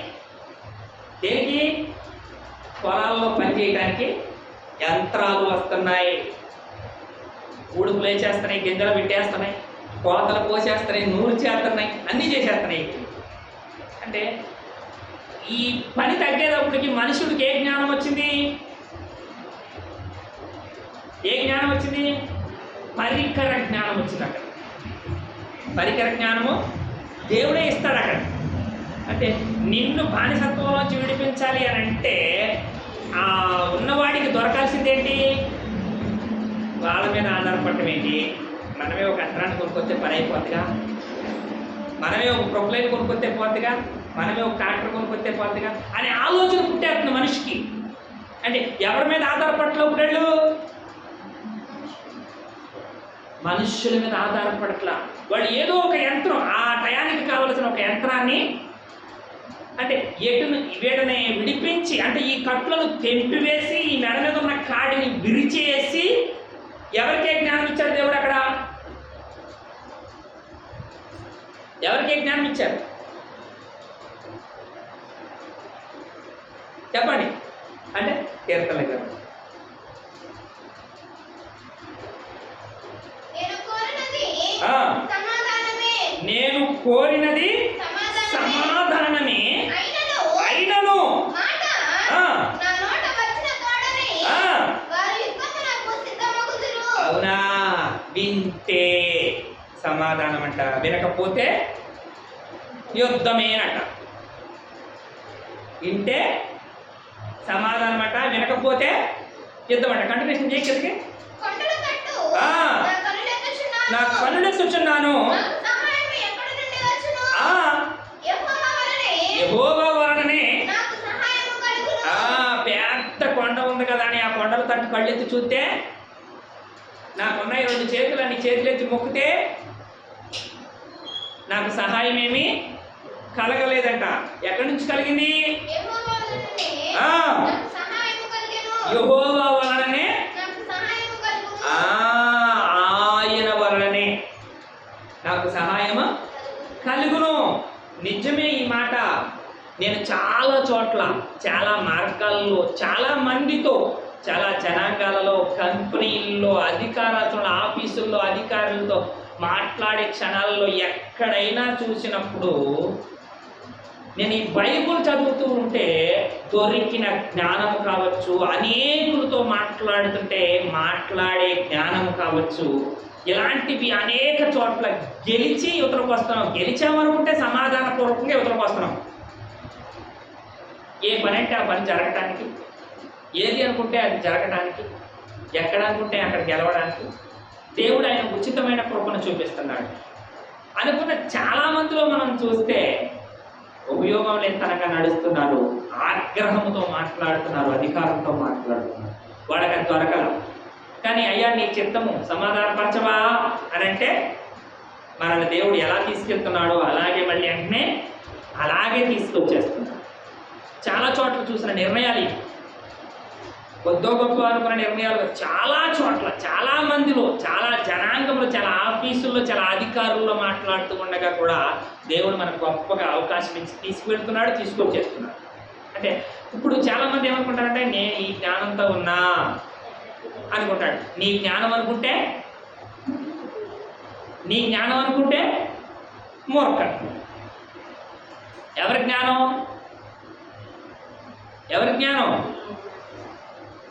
దేనికి? పొలాల్లో పని చేయడానికి యంత్రాలు వస్తున్నాయి. ఊడుపులు వేసేస్తున్నాయి, గింజలు పెట్టేస్తున్నాయి, కోతలు కోసేస్తున్నాయి, నూరు చేస్తున్నాయి, అన్నీ చేసేస్తున్నాయి. అంటే ఈ పని తగ్గేటప్పటికి మనుషుడికి ఏ జ్ఞానం వచ్చింది? ఏ జ్ఞానం వచ్చింది? పరికర జ్ఞానం వచ్చింది. అక్కడ పరికర జ్ఞానము దేవుడే ఇస్తాడు అక్కడ. అంటే నిన్ను బానిసత్వంలోంచి విడిపించాలి అని అంటే ఆ ఉన్నవాడికి దొరకాల్సిందేంటి? వాళ్ళ మీద ఆధారపడటం ఏంటి? మనమే ఒక యంత్రాన్ని కొనుక్కొస్తే పని అయిపోద్దిగా, మనమే ఒక ప్రొక్లైన్ కొనుక్కొస్తే పోద్దిగా, మనమే ఒక ట్రాక్టర్ కొనుక్కొస్తే పోద్దిగా అనే ఆలోచన పుట్టేస్తుంది మనిషికి. అంటే ఎవరి మీద ఆధారపడట్లేదు ఇప్పుడు? మనుష్యుల మీద ఆధారపడట్లా. వాళ్ళు ఏదో ఒక యంత్రం, ఆ టయానికి కావలసిన ఒక యంత్రాన్ని, అంటే వీటిని విడిపించి, అంటే ఈ కట్లను తెంపివేసి ఈ మెడ మీద ఉన్న కాడిని విరిచేసి ఎవరికే జ్ఞానం ఇచ్చాడు దేవుడు? అక్కడ ఎవరికే జ్ఞానం ఇచ్చారు చెప్పండి? అంటే కీర్తనల గ్రంథం. నేను కోరినది సమాధానమే అయినను అవునా? వింటే సమాధానం అంట, వినకపోతే యుద్ధమేనట. వింటే సమాధానం అంట, వినకపోతే యుద్ధం అంట. కంటిన్యూషన్ చేయగలిగే నా కనులెత్తుచున్నాను, యెహోవా వలననే. పెద్ద కొండ ఉంది కదా అని ఆ కొండలు తట్టు కళ్ళెత్తి చూస్తే నాకున్నాయి 2 చేతులు అని చేతులెత్తి మొక్కితే నాకు సహాయం ఏమీ కలగలేదంట. ఎక్కడి నుంచి కలిగింది? యెహోవా వలననే, ఆయన వలననే నాకు సహాయము కలుగును. నిజమే ఈ మాట. నేను చాలా చోట్ల, చాలా మార్గాల్లో, చాలా మందితో చాలా జనాంగాలలో, కంపెనీల్లో, అధికారుల ఆఫీసుల్లో అధికారులతో మాట్లాడే క్షణాలలో ఎక్కడైనా చూసినప్పుడు నేను ఈ బైబుల్ చదువుతూ ఉంటే దొరికిన జ్ఞానము కావచ్చు, అనేకులతో మాట్లాడుతుంటే మాట్లాడే జ్ఞానము కావచ్చు, ఇలాంటివి అనేక చోట్ల గెలిచి యువతలకు వస్తున్నాం. గెలిచామనుకుంటే సమాధానపూర్వకంగా యువతలకు వస్తున్నాం. ఏ పని అంటే ఆ పని జరగటానికి, ఏది అనుకుంటే అది జరగడానికి, ఎక్కడ అనుకుంటే అక్కడ గెలవడానికి దేవుడు ఆయన ఉచితమైన కృపను చూపిస్తున్నాడు. అనుకున్న చాలామందిలో మనం చూస్తే ఉపయోగం లేనితనంగా నడుస్తున్నారు, ఆగ్రహంతో మాట్లాడుతున్నారు, అధికారంతో మాట్లాడుతున్నారు. వాళ్ళకి అది దొరకల. కానీ అయ్యా నీ చిత్తము సమాధానపరచవా అని అంటే మనల్ని దేవుడు ఎలా తీసుకెళ్తున్నాడో అలాగే మళ్ళీ వెంటనే అలాగే తీసుకొచ్చేస్తున్నాడు. చాలా చోట్ల చూసిన నిర్ణయాలు కొద్దో గొప్ప అనుకున్న నిర్ణయాలు చాలా చోట్ల, చాలా మందిలో, చాలా జనాంగంలో, చాలా ఆఫీసుల్లో, చాలా అధికారుల్లో మాట్లాడుతూ ఉండగా కూడా దేవుడు మనకు గొప్పగా అవకాశం ఇచ్చి తీసుకువెళ్తున్నాడు, తీసుకొచ్చేస్తున్నాడు. అంటే ఇప్పుడు చాలామంది ఏమనుకుంటారంటే నేను ఈ జ్ఞానంతో ఉన్నా అనుకుంటాడు. నీ జ్ఞానం అనుకుంటే మూర్ఖత్వం. ఎవరి జ్ఞానం?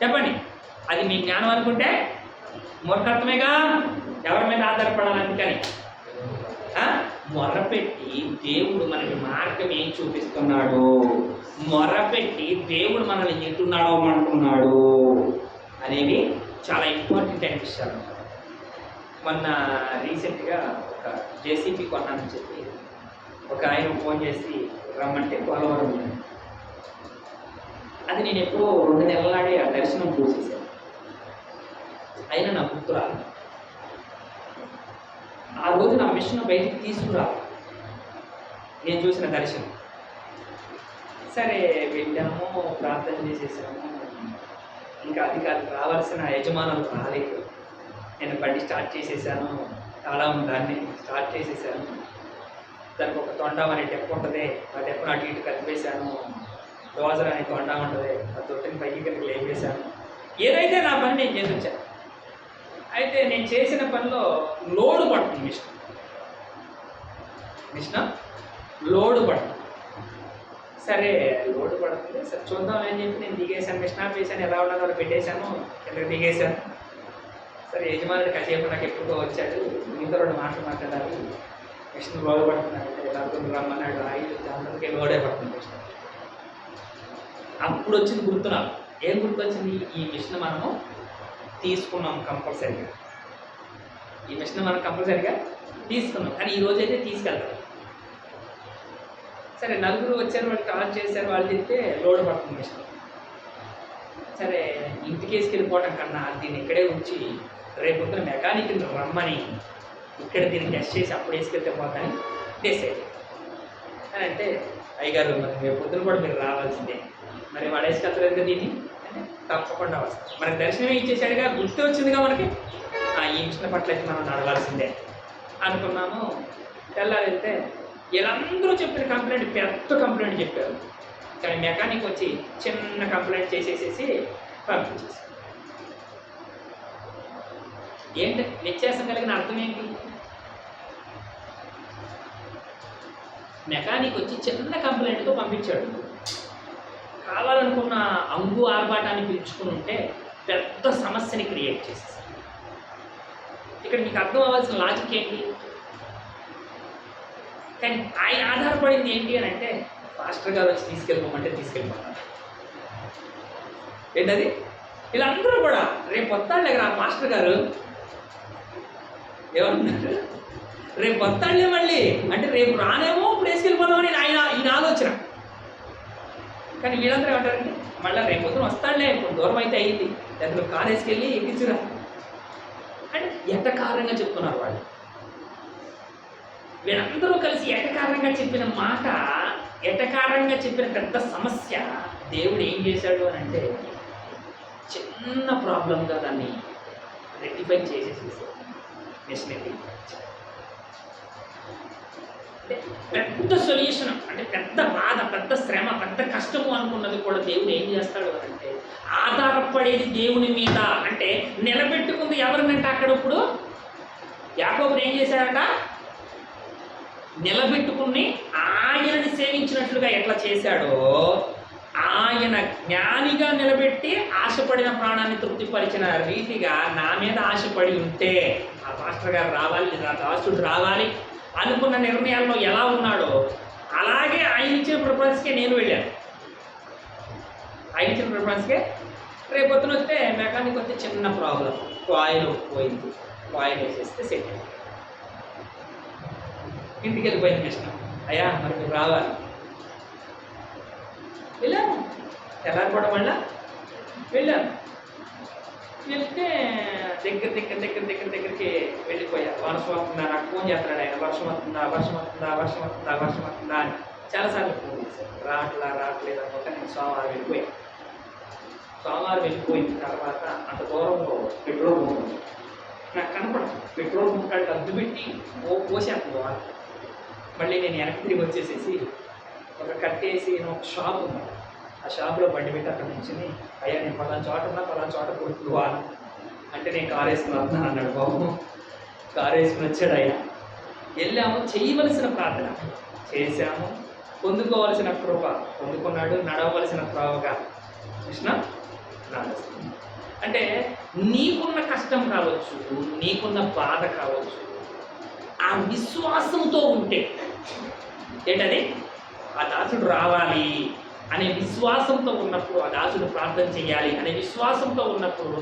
చెప్పండి. అది మీ జ్ఞానం అనుకుంటే మూర్ఖత్వమేగా. ఎవరి మీద ఆధారపడాలి? అందుకని మొరపెట్టి దేవుడు మనకి మార్గం ఏం చూపిస్తున్నాడు, మొరపెట్టి దేవుడు మనల్ని ఎట్టున్నాడో అంటున్నాడు అనేవి చాలా ఇంపార్టెంట్ అయిన విషయాలు. మొన్న రీసెంట్గా ఒక జేసీబీ కొన్నానని చెప్పి ఒక ఆయన ఫోన్ చేసి రమ్మంటే పోలవరం. అది నేను ఎప్పుడో 2 నెలల నాడే ఆ దర్శనం చూసేసాను. అయినా నా గుర్తురాలి. ఆ రోజు నా మిషన్ బయటికి తీసుకురాలి నేను చూసిన దర్శనం. సరే వెళ్ళాము, ప్రార్థన చేసేసాము. ఇంకా అధికారులు రావాల్సిన యజమానులు రాలేదు. నేను బండి స్టార్ట్ చేసేసాను, తాళం దాన్ని స్టార్ట్ చేసేసాను. దానికి ఒక తొండం అనే డెప్ ఉంటుంది, ఆ డెప్పును అటు ఇటు కలిపేశాను. డోజర్ అనే తొండ ఉంటుంది, ఆ తొట్టిని పైకి కిందకి లేపేశాను. ఏదైతే నా పని నేను చేసి వచ్చాను. అయితే నేను చేసిన పనిలో లోడు పడుతుంది మిషన్ లోడు పడుతుంది. సరే లోడు పడుతుంది, సరే చూద్దాం అని చెప్పి నేను దిగేశాను. మిషన్ ఆఫ్ చేశాను, ఎలా ఉన్నదో అలా పెట్టేశాను, కిందకి దిగేశాను. సరే యజమానుడు కాసేపు నాకు ఎప్పుడుకో వచ్చాడు, మీతో 2 మాటలు మాట్లాడాలి. మిషన్ లోడు పడుతున్నాడు, ఎలా రమ్మన్నాడు. 5 గంటలకే లోడే పడుతుంది మిషన్. అప్పుడు వచ్చింది గుర్తు నాకు. ఏం గుర్తొచ్చింది? ఈ మిషన్ మనము తీసుకున్నాం కంపల్సరీగా. ఈ మిషన్ మనం కంపల్సరీగా తీసుకున్నాం, కానీ ఈ రోజైతే తీసుకెళ్తాం. సరే 4 వచ్చారు, వాళ్ళు కాల్ చేశారు, వాళ్ళు చెప్తే లోడ్ పడుతుంది మిషన్. సరే ఇంటికి వేసుకెళ్ళిపోవటం కన్నా దీన్ని ఇక్కడే ఉంచి రేపు పొద్దున మెకానిక్ని రమ్మని ఇక్కడ దీన్ని టెస్ట్ చేసి అప్పుడు వేసుకెళ్తే పోతాని డిసైడ్ అని అంటే, అయ్యగారు మరి రేపు పొద్దున కూడా మీరు రావాల్సిందే. మరి వాడు వేసుకెళ్తారు కదా దీన్ని అంటే తప్పకుండా వస్తాం. మనకి దర్శనం ఇచ్చేసాడుగా, గుర్తు వచ్చిందిగా మనకి. ఈ మిషన్ పట్ల అయితే మనం నడవాల్సిందే అనుకున్నాము. తెల్లారి వెళ్తే వీళ్ళందరూ చెప్పిన కంప్లైంట్ పెద్ద కంప్లైంట్ చెప్పారు, కానీ మెకానిక్ వచ్చి చిన్న కంప్లైంట్ చేసేసేసి పంపించేసి. ఏంటి వ్యత్యాసం కలిగిన అర్థం ఏంటి? మెకానిక్ వచ్చి చిన్న కంప్లైంట్తో పంపించాడు. కావాలనుకున్న అంగు ఆర్భాటాన్ని పిలుచుకుని ఉంటే పెద్ద సమస్యని క్రియేట్ చేసేసారు. ఇక్కడ మీకు అర్థం అవ్వాల్సిన లాజిక్ ఏంటి? కానీ ఆయన ఆధారపడింది ఏంటి అని అంటే, పాస్టర్ గారు వచ్చి తీసుకెళ్ళిపోమంటే తీసుకెళ్ళిపోతారు. ఏంటది? వీళ్ళందరూ కూడా రేపు వస్తాడు దగ్గర ఆ పాస్టర్ గారు ఏమన్నారు, రేపు వస్తాడులే మళ్ళీ అంటే రేపు రానేమో ఇప్పుడు వేసుకెళ్ళిపోదామని ఈయన ఆలోచన. కానీ వీళ్ళందరూ ఏమంటారంటే మళ్ళీ రేపు పొద్దున వస్తాడులే, ఇప్పుడు దూరం అయితే అయ్యింది, దాంట్లో కారు వేసుకెళ్ళి ఎక్కించురా అంటే ఎటకారంగా చెప్తున్నారు వాళ్ళు. వీళ్ళందరూ కలిసి ఎటకారంగా చెప్పిన మాట, ఎటకారంగా చెప్పిన పెద్ద సమస్య దేవుడు ఏం చేశాడు అని అంటే చిన్న ప్రాబ్లంగా దాన్ని రెక్టిఫై చేసేసేసాడు. అంటే పెద్ద సొల్యూషన్, అంటే పెద్ద బాధ, పెద్ద శ్రమ, పెద్ద కష్టము అనుకున్నది కూడా దేవుడు ఏం చేస్తాడు అంటే ఆధారపడేది దేవుని మీద. అంటే నిలబెట్టుకుంది ఎవరినంటే అక్కడ ఇప్పుడు యాకోబుని ఏం చేశారట, నిలబెట్టుకుని ఆయనని సేవించినట్లుగా ఎట్లా చేశాడో ఆయన జ్ఞానిగా నిలబెట్టి ఆశపడిన ప్రాణాన్ని తృప్తిపరిచిన రీతిగా నా మీద ఆశపడి ఉంటే ఆ పాస్టర్ గారు రావాలి, లేదా దాసుడు రావాలి అనుకున్న నిర్ణయాల్లో ఎలా ఉన్నాడో అలాగే ఆయన ఇచ్చిన ప్రిఫరెన్స్కే నేను వెళ్ళాను. ఆయన ఇచ్చిన ప్రిఫరెన్స్కే రేపు పొద్దున వస్తే మెకానిక్ వస్తే చిన్న ప్రాబ్లం, కాయిల్ పోయింది, కాయిల్ వేసేస్తే సెట్ అయింది. ఇంటికి వెళ్ళిపోయింది కృష్ణ, అయ్యా మరి మీరు రావాలి. వెళ్ళాను, తెల్లారిపోవడం వల్ల వెళ్ళాను. వెళ్తే దగ్గరికి వెళ్ళిపోయా. వర్షం వస్తుందా, నాకు ఫోన్ చేస్తున్నాడు ఆయన, వర్షం వస్తుందా అని చాలాసార్లు ఫోన్ చేశాను. రావట్లేదు అనుకుంటే నేను సోమవారం వెళ్ళిపోయాను. సోమవారం వెళ్ళిపోయిన తర్వాత అంత దూరంలో పెట్రోల్ బంక్ నాకు కనపడదు. పెట్రోల్ బంక్ కాడికి అద్దు పెట్టి పోసేస్తుంది వాటర్. మళ్ళీ నేను వెనక్కి తిరిగి వచ్చేసేసి ఒక కట్టేసి ఒక షాప్ ఉంది, ఆ షాప్లో బండి పెట్టి అక్కడ నుంచుని, అయ్యా నేను పలానా చోట కొడుకు వాను అంటే నేను కారు వేసుకుని వస్తున్నాను అన్నాడు బాబు. కారు వేసుకుని వచ్చాడు ఆయన. వెళ్ళాము, చేయవలసిన ప్రార్థన చేశాము, పొందుకోవలసిన కృప పొందుకున్నాడు, నడవలసిన త్రోవగా కృష్ణ నడుస్తుంది. అంటే నీకున్న కష్టం కావచ్చు, నీకున్న బాధ కావచ్చు, ఆ విశ్వాసంతో ఉంటే ఏంటది, ఆ దాసుడు రావాలి అనే విశ్వాసంతో ఉన్నప్పుడు, ఆ దాసుడు ప్రార్థన చేయాలి అనే విశ్వాసంతో ఉన్నప్పుడు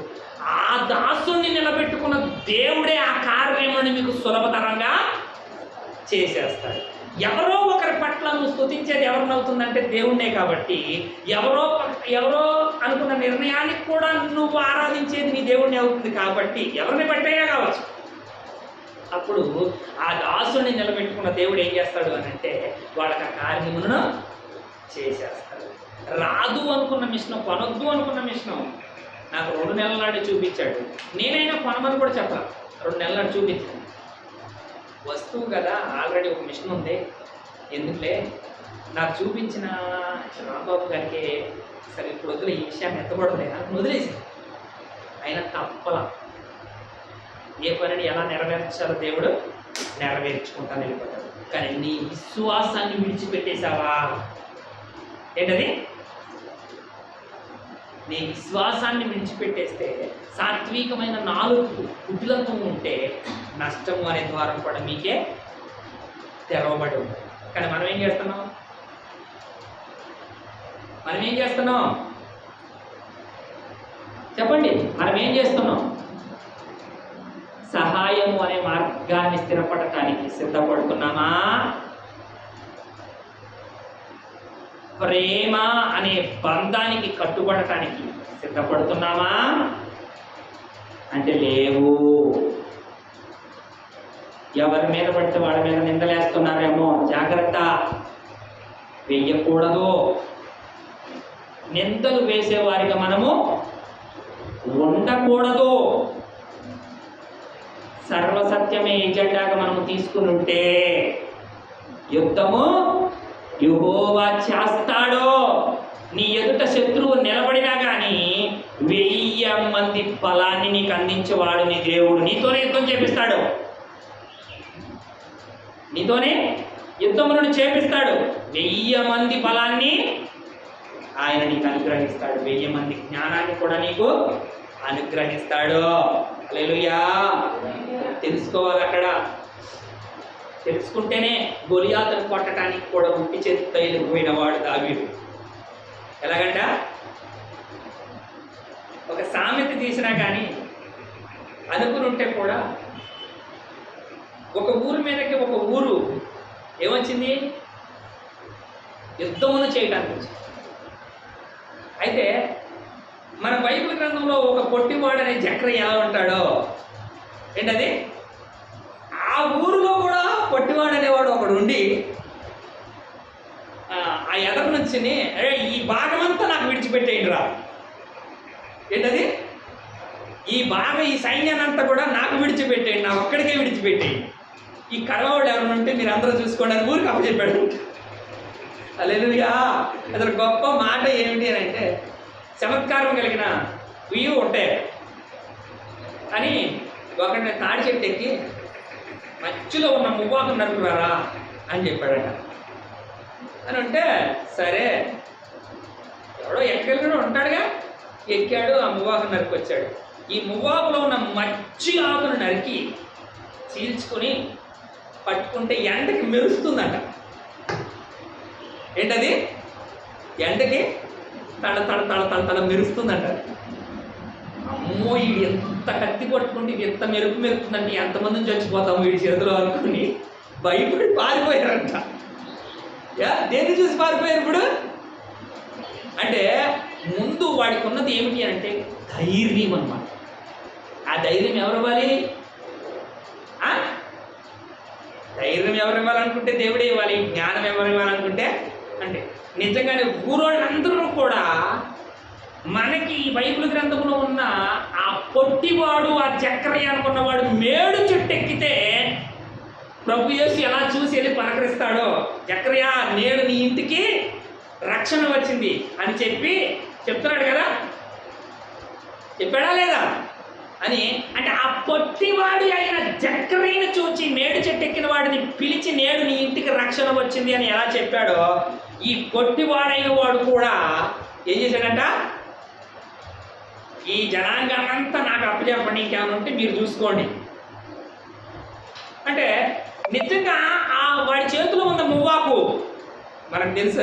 ఆ దాసుని నిలబెట్టుకున్న దేవుడే ఆ కార్యములను మీకు సులభతరంగా చేసేస్తాడు. ఎవరో ఒకరి పట్ల నువ్వు స్తుతించేది ఎవరినవుతుందంటే దేవుణ్ణే. కాబట్టి ఎవరో అనుకున్న నిర్ణయానికి కూడా నువ్వు ఆరాధించేది నీ దేవుణ్ణి అవుతుంది. కాబట్టి ఎవరిని బట్టైనా కావచ్చు. అప్పుడు ఆ దాసుని నిలబెట్టుకున్న దేవుడు ఏం చేస్తాడు అని అంటే వాళ్ళకి ఆ కార్యములను చేసేస్తాడు. రాదు అనుకున్న మిషనం, కొనొద్దు అనుకున్న మిషనం నాకు 2 నెలల నాడు చూపించాడు. నేనైనా కొనమని కూడా చెప్పాలి, 2 నెలల నాడు చూపించాను. వస్తువు కదా, ఆల్రెడీ ఒక మిషన్ ఉంది, ఎందుకులే నాకు చూపించిన రాంబాబు గారికి సరే ఇప్పుడు వదిలే, ఈ విషయాన్ని ఎత్తబడలే నాకు వదిలేసాను. అయినా తప్పలా ఏ పనిని ఎలా నెరవేర్చాలో దేవుడు నెరవేర్చుకుంటాను వెళ్ళిపోతాడు. కానీ నీ విశ్వాసాన్ని విడిచిపెట్టేశావా? ఏంటది? నీ విశ్వాసాన్ని విడిచిపెట్టేస్తే సాత్వికమైన 4 కుటిలతో ఉంటే నష్టము అనే ద్వారం కూడా మీకే తెరవబడి ఉంది. కానీ మనం ఏం చేస్తున్నాం చెప్పండి, మనం ఏం చేస్తున్నాం? సహాయము అనే మార్గాన్ని స్థిరపడటానికి సిద్ధపడుతున్నామా? ప్రేమ అనే బంధానికి కట్టుబడటానికి సిద్ధపడుతున్నామా అంటే లేవు. ఎవరి మీద పడితే వాళ్ళ మీద నిందలేస్తున్నారేమో, జాగ్రత్త, వేయకూడదు. నిందలు వేసేవారిగా మనము ఉండకూడదు. సర్వసత్యమే ఎజెండాగా మనము తీసుకుని ఉంటే యుద్ధము యెహోవా చేస్తాడు. నీ ఎదుట శత్రువు నిలబడినా కానీ 1000 మంది బలాన్ని నీకు అందించేవాడు నీ దేవుడు. నీతోనే యుద్ధం చేపిస్తాడు, నీతోనే యుద్ధములను చేపిస్తాడు. 1000 మంది బలాన్ని ఆయన నీకు అనుగ్రహిస్తాడు. 1000 మంది జ్ఞానాన్ని కూడా నీకు అనుగ్రహిస్తాడు. హల్లెలూయా. తెలుసుకోవాలి. అక్కడ తెలుసుకుంటేనే గొలియాతును కొట్టడానికి కూడా ఉట్టి చేతితో వెళ్ళిపోయిన వాడు దావీదు. ఎలాగంట, ఒక సామెత తీసినా కానీ అనుకుని ఉంటే కూడా ఒక ఊరి మీదకి ఒక ఊరు ఏమొచ్చింది, యుద్ధమును చేయడానికి వచ్చింది. అయితే మన బైబిల్ గ్రంథంలో ఒక పొట్టివాడు అనే జక్రయ్య ఎలా ఉంటాడో ఏంటది, ఆ ఊరిలో కూడా పొట్టివాడు అనేవాడు ఒకడు ఉండి ఆ ఎదరు నుంచి అరే ఈ భాగమంతా నాకు విడిచిపెట్టేయండి రా, ఏంటది, ఈ సైన్యాన్ని అంతా కూడా నాకు విడిచిపెట్టేయండి, నా ఒక్కడికే విడిచిపెట్టేయండి. ఈ కడవాడు ఎవరైనా ఉంటే మీరు అందరూ చూసుకోండి అని ఊరికి అప్పచెప్పాడు. హల్లెలూయా. అసలు గొప్ప మాట ఏమిటి అని అంటే, చమత్కారం కలిగిన ఉయ్యి ఉంటాయి అని ఒకరిని తాడి చెట్టు ఎక్కి మధ్యలో ఉన్న మువ్వాకు నరుకురారా అని చెప్పాడట. అని అంటే సరే ఎవడో ఎక్కడికో ఉంటాడుగా, ఎక్కాడు, ఆ మువ్వాకు నరుకొచ్చాడు. ఈ మువ్వాకులో ఉన్న మధ్య ఆకును నరికి చీల్చుకొని పట్టుకుంటే ఎండకి మెరుస్తుందంట. ఏంటది? ఎండకి తడ తడ తడ తడ తడ మెరుస్తుందంట. అమ్మో వీడు ఎంత కత్తి పట్టుకుంటే ఇది ఎంత మెరుపు మెరుపుతుందంటే ఎంతమందిని చచ్చిపోతాము వీడి చేతిలో అనుకుని భయపడి పారిపోయారంట. దేన్ని చూసి పారిపోయారు ఇప్పుడు అంటే, ముందు వాడికి ఉన్నది ఏమిటి అంటే ధైర్యం అన్నమాట. ఆ ధైర్యం ఎవరు ఇవ్వాలి? ధైర్యం ఎవరు ఇవ్వాలనుకుంటే దేవుడే ఇవ్వాలి. జ్ఞానం ఎవరు ఇవ్వాలనుకుంటే అంటే నిజంగానే ఊరోళ్ళందరూ కూడా మనకి ఈ బైబిల్ గ్రంథంలో ఉన్న ఆ పొట్టివాడు, ఆ జక్కరయ్య అనుకున్నవాడు మేడు చెట్టు ఎక్కితే ప్రభు యేసు ఎలా చూసి వెళ్ళి పలకరిస్తాడో, జక్కరయ్య నేడు నీ ఇంటికి రక్షణ వచ్చింది అని చెప్తున్నాడు కదా, చెప్పాడా లేదా అని. అంటే ఆ పొట్టివాడు అయిన జక్కరయ్యను చూచి మేడు చెట్టు ఎక్కిన వాడిని పిలిచి నేడు నీ ఇంటికి రక్షణ వచ్చింది అని ఎలా చెప్పాడో, ఈ పొట్టివాడైన వాడు కూడా ఏం చేశాడంట, ఈ జనాంగాన్నంతా నాకు అప్పచెప్పండి, ఇంకేమైనా ఉంటే మీరు చూసుకోండి అంటే నిజంగా ఆ వాడి చేతిలో ఉన్న మువ్వాకు మనకు తెలుసు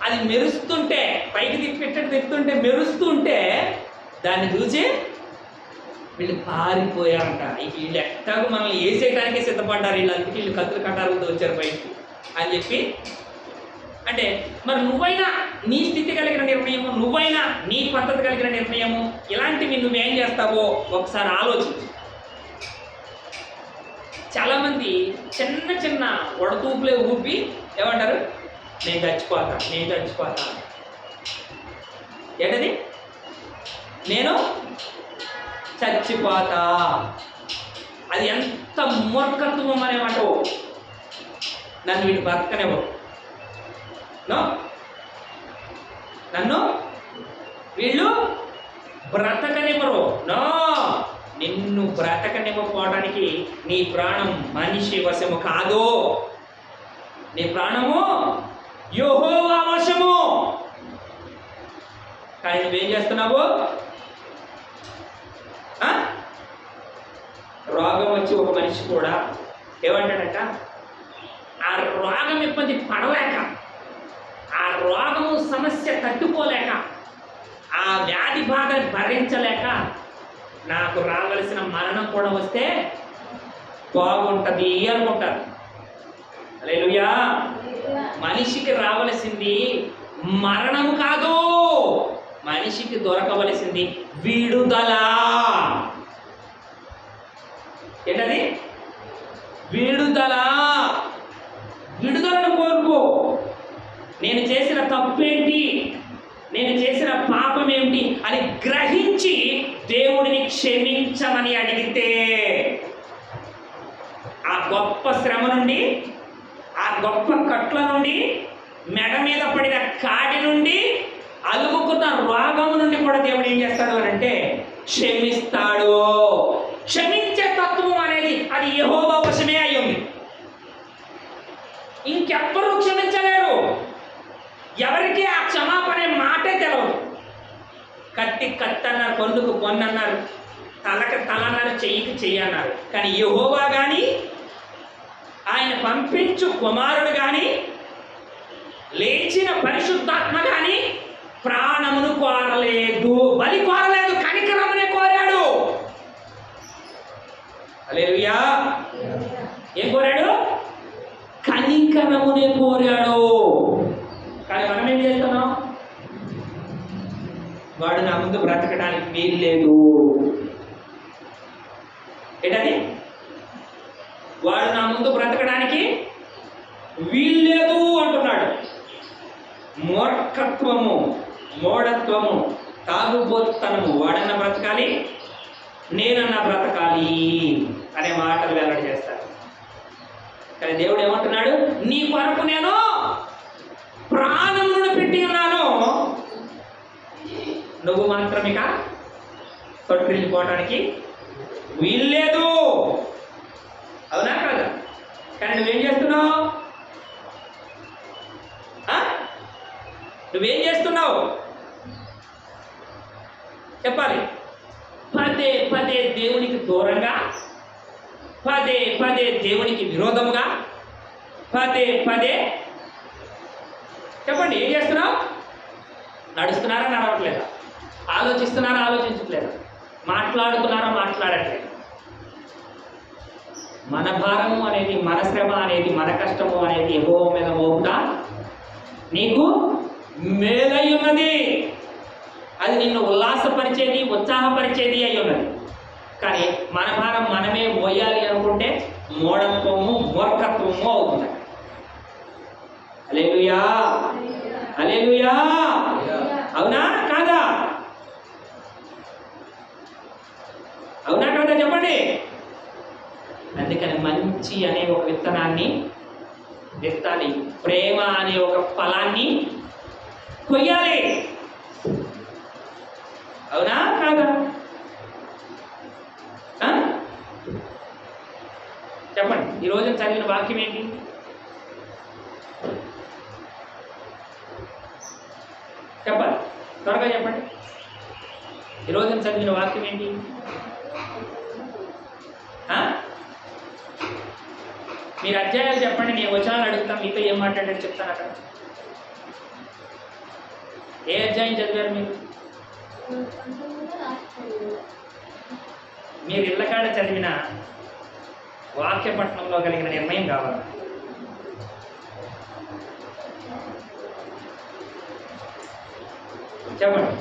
అది మెరుస్తుంటే, పైకి తిప్పుతుంటే మెరుస్తుంటే దాన్ని చూసి వీళ్ళు పారిపోయారంట. వీళ్ళు ఎట్టాగో మనల్ని వేసేయడానికే సిద్ధపడ్డారు, వీళ్ళు అందుకే వీళ్ళు కత్తులు కట్టాలతో వచ్చారు బయటికి అని చెప్పి. అంటే మరి నువ్వైనా నీ స్థితి కలిగిన నిర్ణయము, నువ్వైనా నీ పద్ధతి కలిగిన నిర్ణయము, ఇలాంటివి నువ్వేం చేస్తావో ఒకసారి ఆలోచించు. చాలామంది చిన్న చిన్న వడతూపులే ఊపి ఏమంటారు, నేను చచ్చిపోతా. ఏంటది? నేను చచ్చిపోతా. అది ఎంత మూర్ఖత్వం అనేమాట. నన్ను వీడు బ్రతకనివ్వరు, నన్ను వీళ్ళు బ్రతకనివ్వరు. నిన్ను బ్రతకనివ్వకపోవడానికి నీ ప్రాణం మనిషి వశము కాదు, నీ ప్రాణము యెహోవా వశము. కానీ నువ్వేం చేస్తున్నావు? రోగం వచ్చి ఒక మనిషి కూడా ఏమంటాడట, ఆ రోగం ఇబ్బంది పడలేక, ఆ రోగము సమస్య తట్టుకోలేక, ఆ వ్యాధి బాధను భరించలేక, నాకు రావలసిన మరణం కూడా వస్తే బాగుంటుంది అనుకుంటారు. హల్లెలూయా. మనిషికి రావలసింది మరణము కాదు, మనిషికి దొరకవలసింది విడుదల. ఏంటది? విడుదలను కోరుకో. నేను చేసిన తప్పేంటి, నేను చేసిన పాపం ఏమిటి అని గ్రహించి దేవుడిని క్షమించమని అడిగితే ఆ గొప్ప శ్రమ నుండి, ఆ గొప్ప కట్ల నుండి, మెడ మీద పడిన కాడి నుండి, అలుముకున్న రోగము నుండి కూడా దేవుడు ఏం చేస్తాడు అని అంటే క్షమిస్తాడు. క్షమించే తత్వం అనేది అది యెహోవా వశమే అయ్యింది. ఇంకెవ్వరూ క్షమించలేరు. ఎవరికి ఆ క్షమాపణ మాటే తెలవదు. కత్తి అన్నారు, పొన్నుకు పొన్ను అన్నారు, తలకు తల అన్నారు, చెయ్యికి చెయ్యి అన్నారు. కానీ యెహోవా కానీ, ఆయన పంపించు కుమారుడు కానీ, లేచిన పరిశుద్ధాత్మ కానీ ప్రాణమును కోరలేదు, బలి కోరలేదు, కనికరమునే కోరాడు. హల్లెలూయా. ఏం కోరాడు? కనికరమునే కోరాడు. కానీ మనం ఏం చేస్తున్నాం? వాడు నా ముందు బ్రతకడానికి వీలు లేదు. ఏంటది? వాడు నా ముందు బ్రతకడానికి వీలు లేదు అంటున్నాడు. మూర్ఖత్వము, మూఢత్వము, తాగుబోతుతనము. వాడన్నా బ్రతకాలి, నేనన్నా బ్రతకాలి అనే మాటలు వెల్లడి చేస్తారు. కానీ దేవుడు ఏమంటున్నాడు? నీ కొరకు నేను ప్రాణములను పెట్టి ఉన్నాను, నువ్వు మాత్రం ఇక తొట్టిల్లిపోవటానికి వీల్లేదు. అవునా కాదా? కానీ నువ్వేం చేస్తున్నావు? నువ్వేం చేస్తున్నావు చెప్పాలి. పదే పదే దేవునికి దూరంగా, పదే పదే దేవునికి విరోధముగా, పదే పదే చెప్పండి ఏం చేస్తున్నావు? నడుస్తున్నారా? నడవట్లేదా? ఆలోచిస్తున్నారా? ఆలోచించట్లేదా? మాట్లాడుతున్నారా? మాట్లాడట్లేదు. మన భారము అనేది, మన శ్రమ అనేది, మన కష్టము అనేది యెహోవా మీద మోపుతా నీకు మేలై ఉన్నది. అది నిన్ను ఉల్లాసపరిచేది, ఉత్సాహపరిచేది అయి ఉన్నది. కానీ మన భారం మనమే మోయాలి అనుకుంటే మూఢత్వము, మూర్ఖత్వము అవుతుంది. హల్లెలూయా, హల్లెలూయా. అవునా కాదా? అవునా కాదా చెప్పండి. అందుకని మంచి అనే ఒక విత్తనాన్ని విత్తాలి, ప్రేమ అనే ఒక ఫలాన్ని కొయ్యాలి. అవునా కాదా? చెప్పండి. ఈరోజు చదివిన వాక్యం ఏంటి? చెప్పండి, త్వరగా చెప్పండి. ఈరోజు చదివిన వాక్యం ఏంటి? మీరు అధ్యాయాలు చెప్పండి, నేను వచనాలు అడుగుతాను, మీతో ఏం మాట్లాడారు చెప్తాను. అక్కడ ఏ అధ్యాయం చదివారు మీరు? మీరు ఇళ్ళకాడ చదివిన వాక్యపట్నంలో కలిగిన నిర్ణయం కావాలి. చెప్పండి.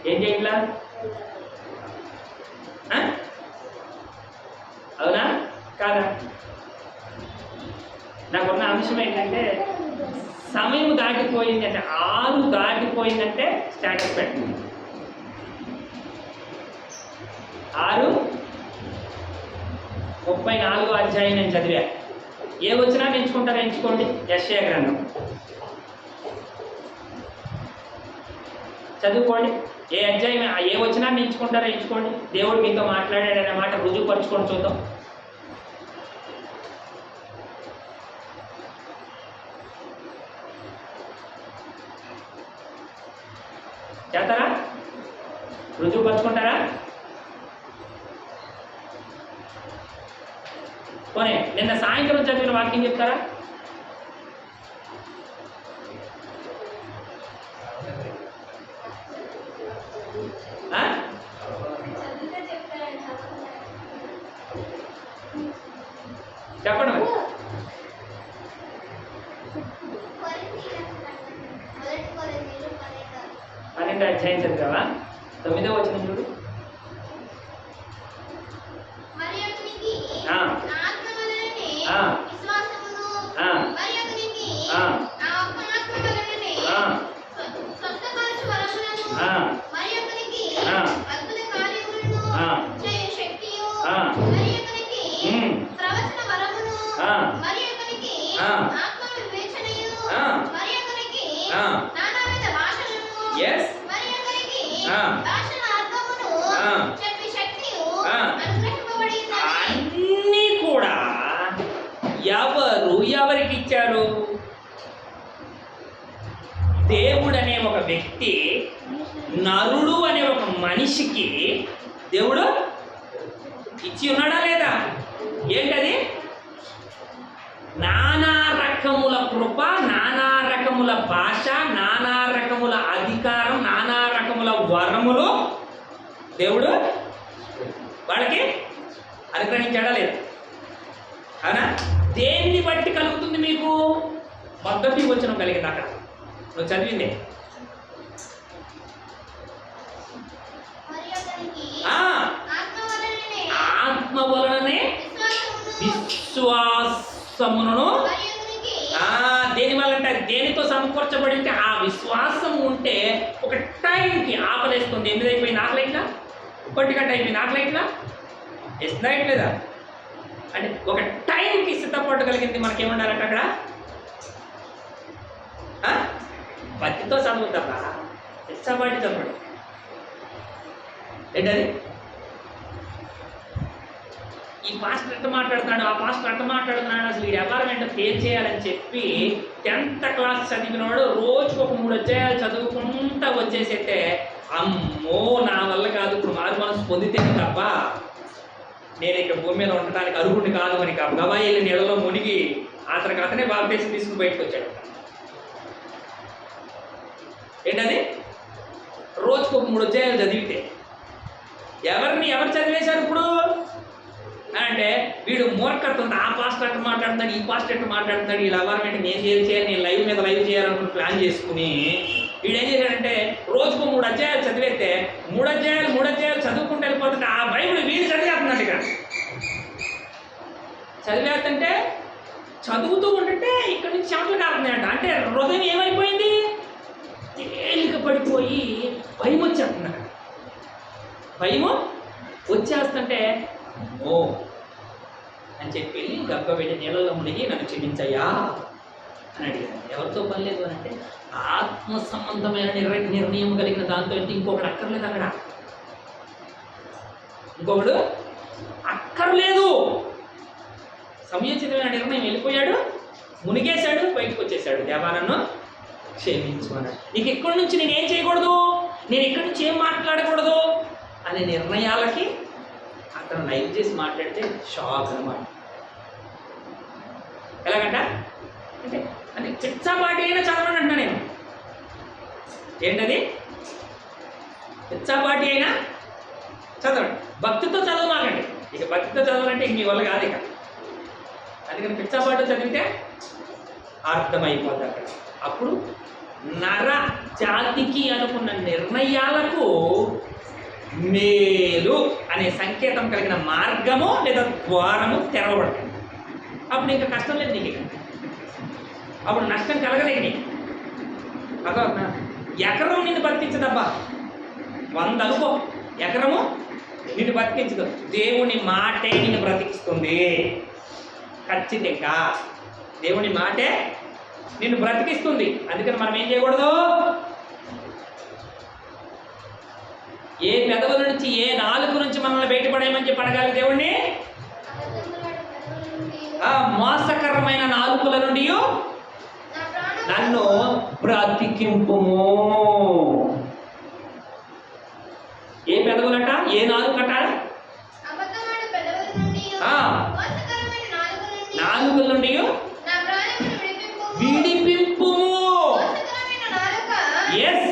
ఏం చేయట్లా? అవునా కాదా? నాకున్న అంశం ఏంటంటే సమయం దాటిపోయిందంటే, 6 దాటిపోయిందంటే స్టేటస్ పెట్టండి. 6:34 అధ్యాయం నేను చదివా. ఏ వచ్చినా ఎంచుకుంటారో ఎంచుకోండి. యెషయా గ్రంథం చదువుకోండి. ఏ అధ్యాయం ఏ వచ్చినా ఎంచుకుంటారో ఎంచుకోండి. దేవుడు మీతో మాట్లాడాడనే మాట రుజువుపరచుకొని చూద్దాం. చేస్తారా? రుజువుపరచుకుంటారా? పోనీ నిన్న సాయంత్రం చదివిన వాక్యం చెప్తారా? చెప్పండి మరి. 12వ అధ్యాయం చదివావా? 9వ వచనం చూడు. అన్నీ కూడా ఎవరికి ఇచ్చారు? దేవుడు అనే ఒక వ్యక్తి, నరుడు అనే ఒక మనిషికి దేవుడు ఇచ్చి ఉన్నాడా లేదా? ఏంటది? నానా రకముల కృప, నానా రకముల భాష, నానా రకముల అధికారం, నానా రకముల వరములు దేవుడు వాళ్ళకి అనుగ్రహించాడా లేదా? అవునా? దేన్ని బట్టి కలుగుతుంది మీకు? మొదటి వచనం కలిగింది అక్కడ నువ్వు చదివిందే. ఆత్మ వలననే విశ్వాసమును. దేని వల్ల అంటే దేనితో సమకూర్చబడి ఉంటే, ఆ విశ్వాసం ఉంటే ఒక టైంకి ఆకలేస్తుంది, 8 అయిపోయింది, ఆకలి ఇట్లా 1 గంట అయిపోయింది, ఆకలి ఇట్లా ఇస్తుందా ఇట్లేదా అంటే ఒక టైంకి సిద్ధపడగలిగింది మనకేమన్నారంటే అక్కడ భక్తితో చదువుతారా, ఇష్టపడి చదవడం ఏంటది. ఈ పాస్టర్ ఎట్ట మాట్లాడుతున్నాడు, ఆ పాస్టర్ అట్ట మాట్లాడుతున్నాడు, అసలు ఈ వ్యవహారం ఏంటో తేల్చేయాలని చెప్పి 10th క్లాస్ చదివినవాడు రోజుకు ఒక 3 అధ్యాయాలు చదువుకుంటా వచ్చేసైతే అమ్మో నా వల్ల కాదు, ఇప్పుడు మారు మనసు పొందితేనే తప్ప నేను ఇక్కడ భూమి మీద ఉండటానికి అర్హుడిని కాదు అని గబాయిల్ని నీళ్ళలో మునిగి అతనే బాప్టిజం తీసుకుని బయటకు వచ్చాడు. ఏంటది రోజుకు ఒక 3 అధ్యాయాలు చదివితే ఎవరు చదివేశారు ఇప్పుడు అంటే వీడు మూర్ఖత్వం, ఆ పాస్టర్ ఎట్లా మాట్లాడుతున్నాడు, ఈ పాస్టర్ ఎట్లా మాట్లాడుతున్నాడు, ఈ లవర్మెంట్ నేను చేయాలి, నేను లైవ్ మీద లైవ్ చేయాలనుకుని ప్లాన్ చేసుకుని వీడు ఏం చేశాడంటే రోజుకు 3 అధ్యాయాలు చదివేస్తే 3 అధ్యాయాలు చదువుకుంటూ వెళ్ళిపోతుంటే ఆ బైబిల్ వీడు చదివేస్తున్నాడు. ఇక్కడ చదివేస్తుంటే చదువుతూ ఉంటుంటే ఇక్కడ నుంచి చెమటలు కారుతున్నాయంట. అంటే హృదయం ఏమైపోయింది, తేలిక పడిపోయి భయం వచ్చేస్తున్నాడు. భయము వచ్చేస్తుంటే ఓ అని చెప్పి గబ్బ వెళ్ళి నీళ్ళలో మునిగి నన్ను క్షమించయ్యా అని అడిగాను. ఎవరితో పని లేదు అని అంటే ఆత్మ సంబంధమైన నిర్ణయం కలిగిన దాంతో అంటే ఇంకొకటి అక్కర్లేదు. అక్కడ ఇంకొకడు అక్కర్లేదు. సమయోచితమైన నిర్ణయం వెళ్ళిపోయాడు, మునిగేశాడు, బయటకు వచ్చేసాడు. దేవా నన్ను క్షమించు అన్నాడు. నీకు ఎక్కడి నుంచి నేనేం చేయకూడదు, నేను ఎక్కడి నుంచి ఏం మాట్లాడకూడదు అనే నిర్ణయాలకి అతను లైవ్ చేసి మాట్లాడితే షాక్ అన్నమాట. ఎలాగంట అంటే అంటే చిచ్చాపాటి అయినా చదవండి అంటున్నా నేను. ఏంటది చిచ్చాపాటి అయినా చదవండి, భక్తితో చదవమాకండి. ఇక భక్తితో చదవాలంటే మీ వల్ల కాదు. ఇక అందుకని పిచ్చాపాటు చదివితే అర్థమైపోద్ది అక్కడ. అప్పుడు నర జాతికి అనుకున్న నిర్ణయాలకు మేలు అనే సంకేతం కలిగిన మార్గము లేదా ద్వారము తెరవబడుతుంది. అప్పుడు ఇంకా కష్టం లేదు నీకు, అప్పుడు నష్టం కలగలేదు నీకు. అర్థమవుతుందా? ఎకరం నిన్ను బతికించదబ్బా, 100 అనుకో, ఎకరము నిన్ను బతికించదు. దేవుని మాటే నిన్ను బ్రతికిస్తుంది. ఖచ్చితంగా దేవుని మాటే నిన్ను బ్రతికిస్తుంది. అందుకని మనం ఏం చేయకూడదు, ఏ పెదవుల నుంచి ఏ నాలుగు నుంచి మనల్ని బయటపడేయమని చెప్పి అడగాలి దేవుణ్ణి. మోసకరమైన నాలుకల నుండి నన్ను బ్రతికింపుము. ఏ పెదవులట, ఏ నాలుకట, నాలుగుల నుండి విడిపింపు. ఎస్,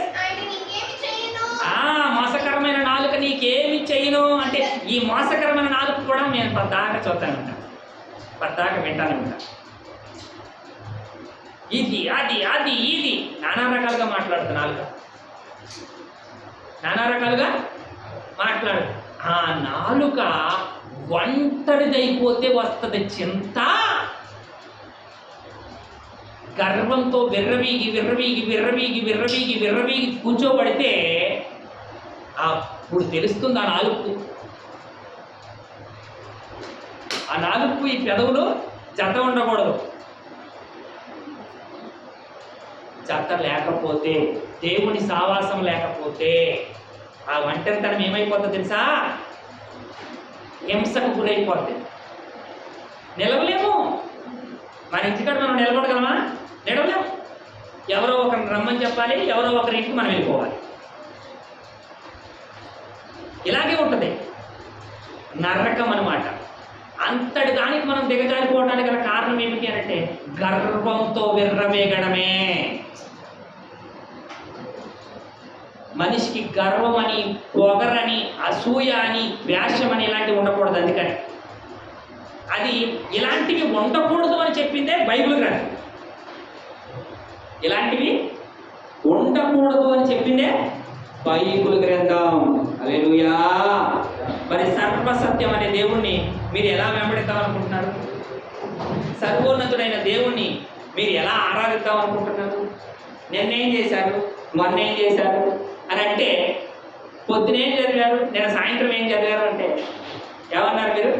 మోసకరమైన నాలుక నీకేమి చేయను అంటే ఈ మోసకరమైన నాలుక కూడా నేను పద్దాకా చూస్తాను ఉంటాను, పద్దాకా వింటానే ఉంటాను. ఇది అది అది ఇది నానా రకాలుగా మాట్లాడుతాను. నాలుక నానా రకాలుగా మాట్లాడు. ఆ నాలుక ఒంటరిదైపోతే వస్తుంది చింత. గర్వంతో విర్రవీగి విర్రవీగి విర్రవీగి విర్రవీగి విర్రవీగి కూర్చోబడితే అప్పుడు తెలుస్తుంది ఆ నాలుగు. ఆ నాలుగు ఈ పెదవులు జత ఉండకూడదు. జత లేకపోతే, దేవుని సావాసం లేకపోతే ఆ ఒంటరితనం ఏమైపోతుంది తెలుసా, హింసకు గురైపోతుంది. నిలవలేము. మన ఇంటికాడ మనం నిలబడగలమా? నిలవలేము. ఎవరో ఒకరిని రమ్మని చెప్పాలి, ఎవరో ఒకరి ఇంటికి మనం వెళ్ళిపోవాలి. ఇలాగే ఉంటుంది నరకం అన్నమాట. అంతటి దానికి మనం దిగజారిపోవడానికి గల కారణం ఏమిటి అంటే గర్వంతో విర్రవేగడమే. మనిషికి గర్వం అని, పొగరని, అసూయ అని, ద్వేషం అని ఇలాంటివి ఉండకూడదు. అందుకని అది ఇలాంటివి ఉండకూడదు అని చెప్పిందే బైబిల్ గ్రంథం. ఇలాంటివి ఉండకూడదు అని చెప్పిందే బైబిల్ గ్రంథం. హల్లెలూయా. మరి సర్వసత్యం అనే దేవుణ్ణి మీరు ఎలా వెంబడిద్దామనుకుంటున్నారు? సర్వోన్నతుడైన దేవుణ్ణి మీరు ఎలా ఆరాధిద్దామనుకుంటున్నారు? నిర్ణయం చేశారు, మొన్న ఏం చేశారు అని అంటే, పొద్దున ఏం చదివారు, నేను సాయంత్రం ఏం చదివారు అంటే ఏమన్నారు మీరు?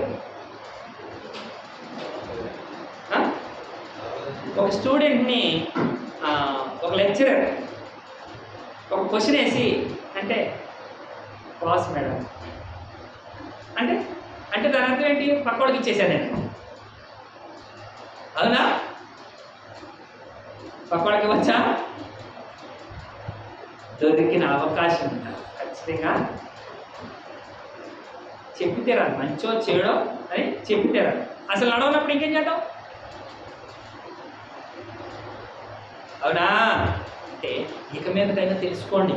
ఒక స్టూడెంట్ని ఒక లెక్చరర్ ఒక క్వశ్చన్ వేసి అంటే పాస్ మేడం అంటే అంటే దాని అర్థం ఏంటి? పక్కోడికి ఇచ్చేసాను నేను. అవునా? పక్కోడికి వచ్చా? దొరికిన అవకాశం ఖచ్చితంగా చెప్పితేరా, మంచో చెడో అని చెప్పితేరా. అసలు నడవనప్పుడు ఇంకేం చేద్దాం? అవునా? అంటే ఇక మీదటైనా తెలుసుకోండి,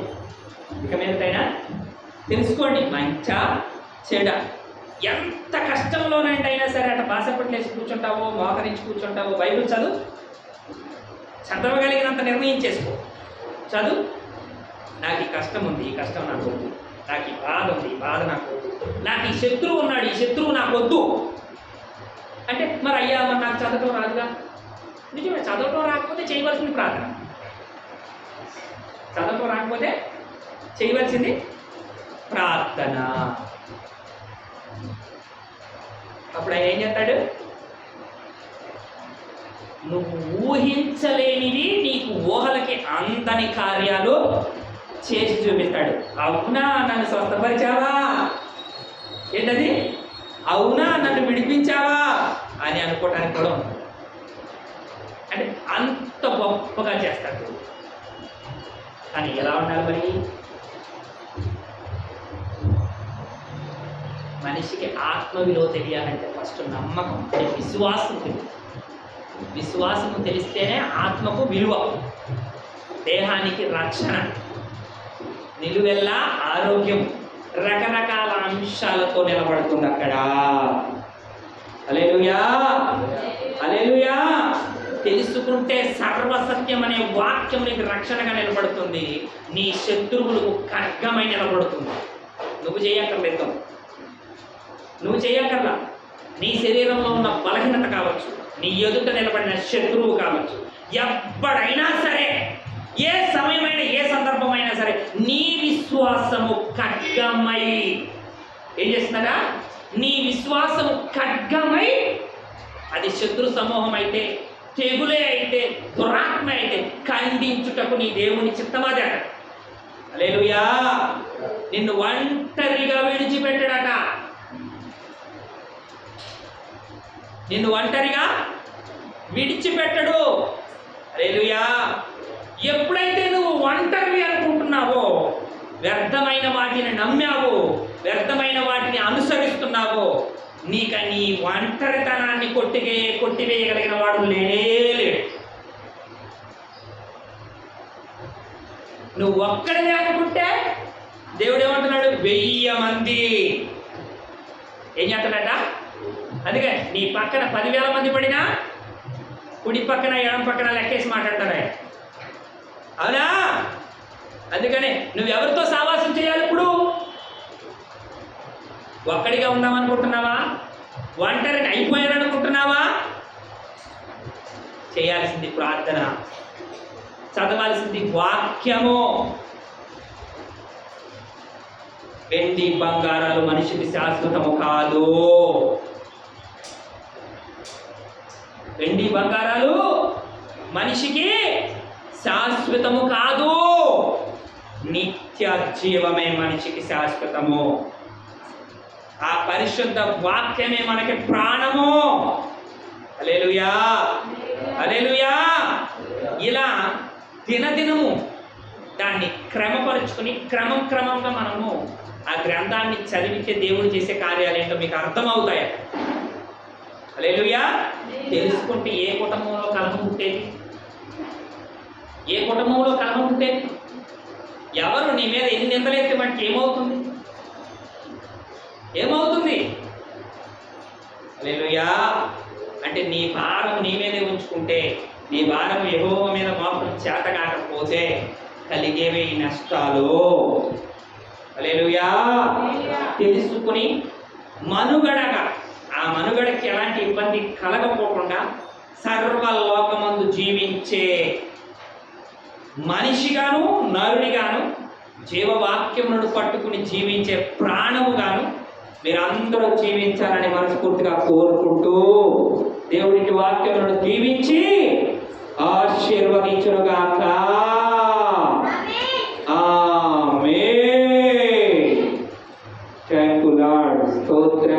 ఇక మీదటైనా తెలుసుకోండి, మంచా చెడ. ఎంత కష్టంలోనైనా సరే అటు బాసపట్లేసి కూర్చుంటావో, మోకరించి కూర్చుంటావో, బైబిల్ చదవగలిగినంత నిర్ణయం చేసుకో. చదువు. నాకు ఈ కష్టం ఉంది, ఈ కష్టం నాకు వద్దు. నాకు ఈ బాధ ఉంది, ఈ బాధ నాకు వద్దు. నాకు ఈ శత్రువు ఉన్నాడు, ఈ శత్రువు నాకు వద్దు అంటే మరి అయ్యా మరి నాకు చదవటం రాదుగా. నిజమే, చదవటం రాకపోతే చేయవలసింది ప్రార్థన. చదవటం రాకపోతే చేయవలసింది ప్రార్థన. అప్పుడు ఆయన ఏం చేస్తాడు? నువ్వు ఊహించలేనిది, నీకు ఊహలకి అందని కార్యాలు చేసి చూపిస్తాడు. అవునా నన్ను స్వస్థపరిచావా, ఏంటది, అవునా నన్ను విడిపించావా అని అనుకోవడానికి కూడా ఉంది. అంటే అంత గొప్పగా చేస్తాడు. కానీ ఎలా ఉండాలి మరి? మనిషికి ఆత్మ విలువ తెలియాలంటే ఫస్ట్ నమ్మకం, విశ్వాసం తెలియదు. విశ్వాసము తెలిస్తేనే ఆత్మకు విలువ, దేహానికి రక్షణ, నిలువెల్లా ఆరోగ్యం, రకరకాల అంశాలతో నిలబడుతుంది అక్కడ. హల్లెలూయా, హల్లెలూయా. తెలుసుకుంటే సర్వసత్యం అనే వాక్యం నీకు రక్షణగా నిలబడుతుంది. నీ శత్రువులకు ఖడ్గమై నిలబడుతుంది. నువ్వు చేయక్కర్లేదు, నువ్వు చేయక్కర్లా. నీ శరీరంలో ఉన్న బలహీనత కావచ్చు, నీ ఎదుట నిలబడిన శత్రువు కావచ్చు, ఎప్పుడైనా సరే, ఏ సమయమైనా, ఏ సందర్భమైనా సరే, నీ విశ్వాసము ఖడ్గమై ఏం చేస్తుందట? నీ విశ్వాసము ఖడ్గమై, అది శత్రు సమూహం అయితే, తెగులే అయితే, దురాత్మ అయితే ఖండించుటకు నీ దేవుని చిత్తమాదట. హల్లెలూయా. నిన్ను ఒంటరిగా విడిచిపెట్టడట. నిన్ను ఒంటరిగా విడిచిపెట్టడు. హల్లెలూయా. ఎప్పుడైతే నువ్వు ఒంటరి అనుకుంటున్నావో, వ్యర్థమైన వాటిని నమ్మావో, వ్యర్థమైన వాటిని అనుసరిస్తున్నావో, నీక నీ ఒంటరితనాన్ని కొట్టివేయగలిగిన వాడు లేడు. నువ్వు ఒక్కడే అనుకుంటే దేవుడు ఏమంటున్నాడు? 1000 మంది ఏం చేస్తాడట? అందుకే నీ పక్కన 10,000 మంది పడినా కుడి పక్కన ఎడం పక్కన లెక్కేసి మాట్లాడతారా? అవునా? అందుకనే నువ్వెవరితో సావాసం చేయాలి? ఇప్పుడు ఒక్కడిగా ఉందామనుకుంటున్నావా? ఒంటరిని అయిపోయాననుకుంటున్నావా? చేయాల్సింది ప్రార్థన, చదవాల్సింది వాక్యము. వెండి బంగారాలు మనిషికి శాశ్వతము కాదు. వెండి బంగారాలు మనిషికి శాశ్వతము కాదు. నిత్య జీవమే మనిషికి శాశ్వతము. ఆ పరిశుద్ధ వాక్యమే మనకి ప్రాణము. హల్లెలూయా, హల్లెలూయా. ఇలా దినదినము దాన్ని క్రమపరుచుకుని క్రమంగా మనము ఆ గ్రంథాన్ని చదివితే దేవుడు చేసే కార్యాలు ఏంటో మీకు అర్థమవుతాయి. హల్లెలూయా. తెలుసుకుంటే ఏ కుటుంబంలో కలహం పుట్టేది? ఏ కుటుంబంలో కలహం పుట్టేది? ఎవరు నీ మీద ఎన్ని నిందలేస్తే వాటికి ఏమవుతుంది? ఏమవుతుంది? హల్లెలూయా. అంటే నీ భారం నీ మీదే ఉంచుకుంటే, నీ భారం యెహోవా మీద మోపడం చేత కాకపోతే కలిగేవే ఈ నష్టాలు. హల్లెలూయా. తెలుసుకుని మనుగడగా, ఆ మనుగడకి ఎలాంటి ఇబ్బంది కలగపోకుండా సర్వలోకమందు జీవించే మనిషిగాను నరుడిగాను జీవవాక్యములను పట్టుకుని జీవించే ప్రాణముగాను మీరందరూ జీవించాలని మనస్ఫూర్తిగా కోరుకుంటూ దేవుడి వాక్యములను దీవించి ఆశీర్వదించునుగాక. ఆమేన్. Thank you lord. స్తోత్రం.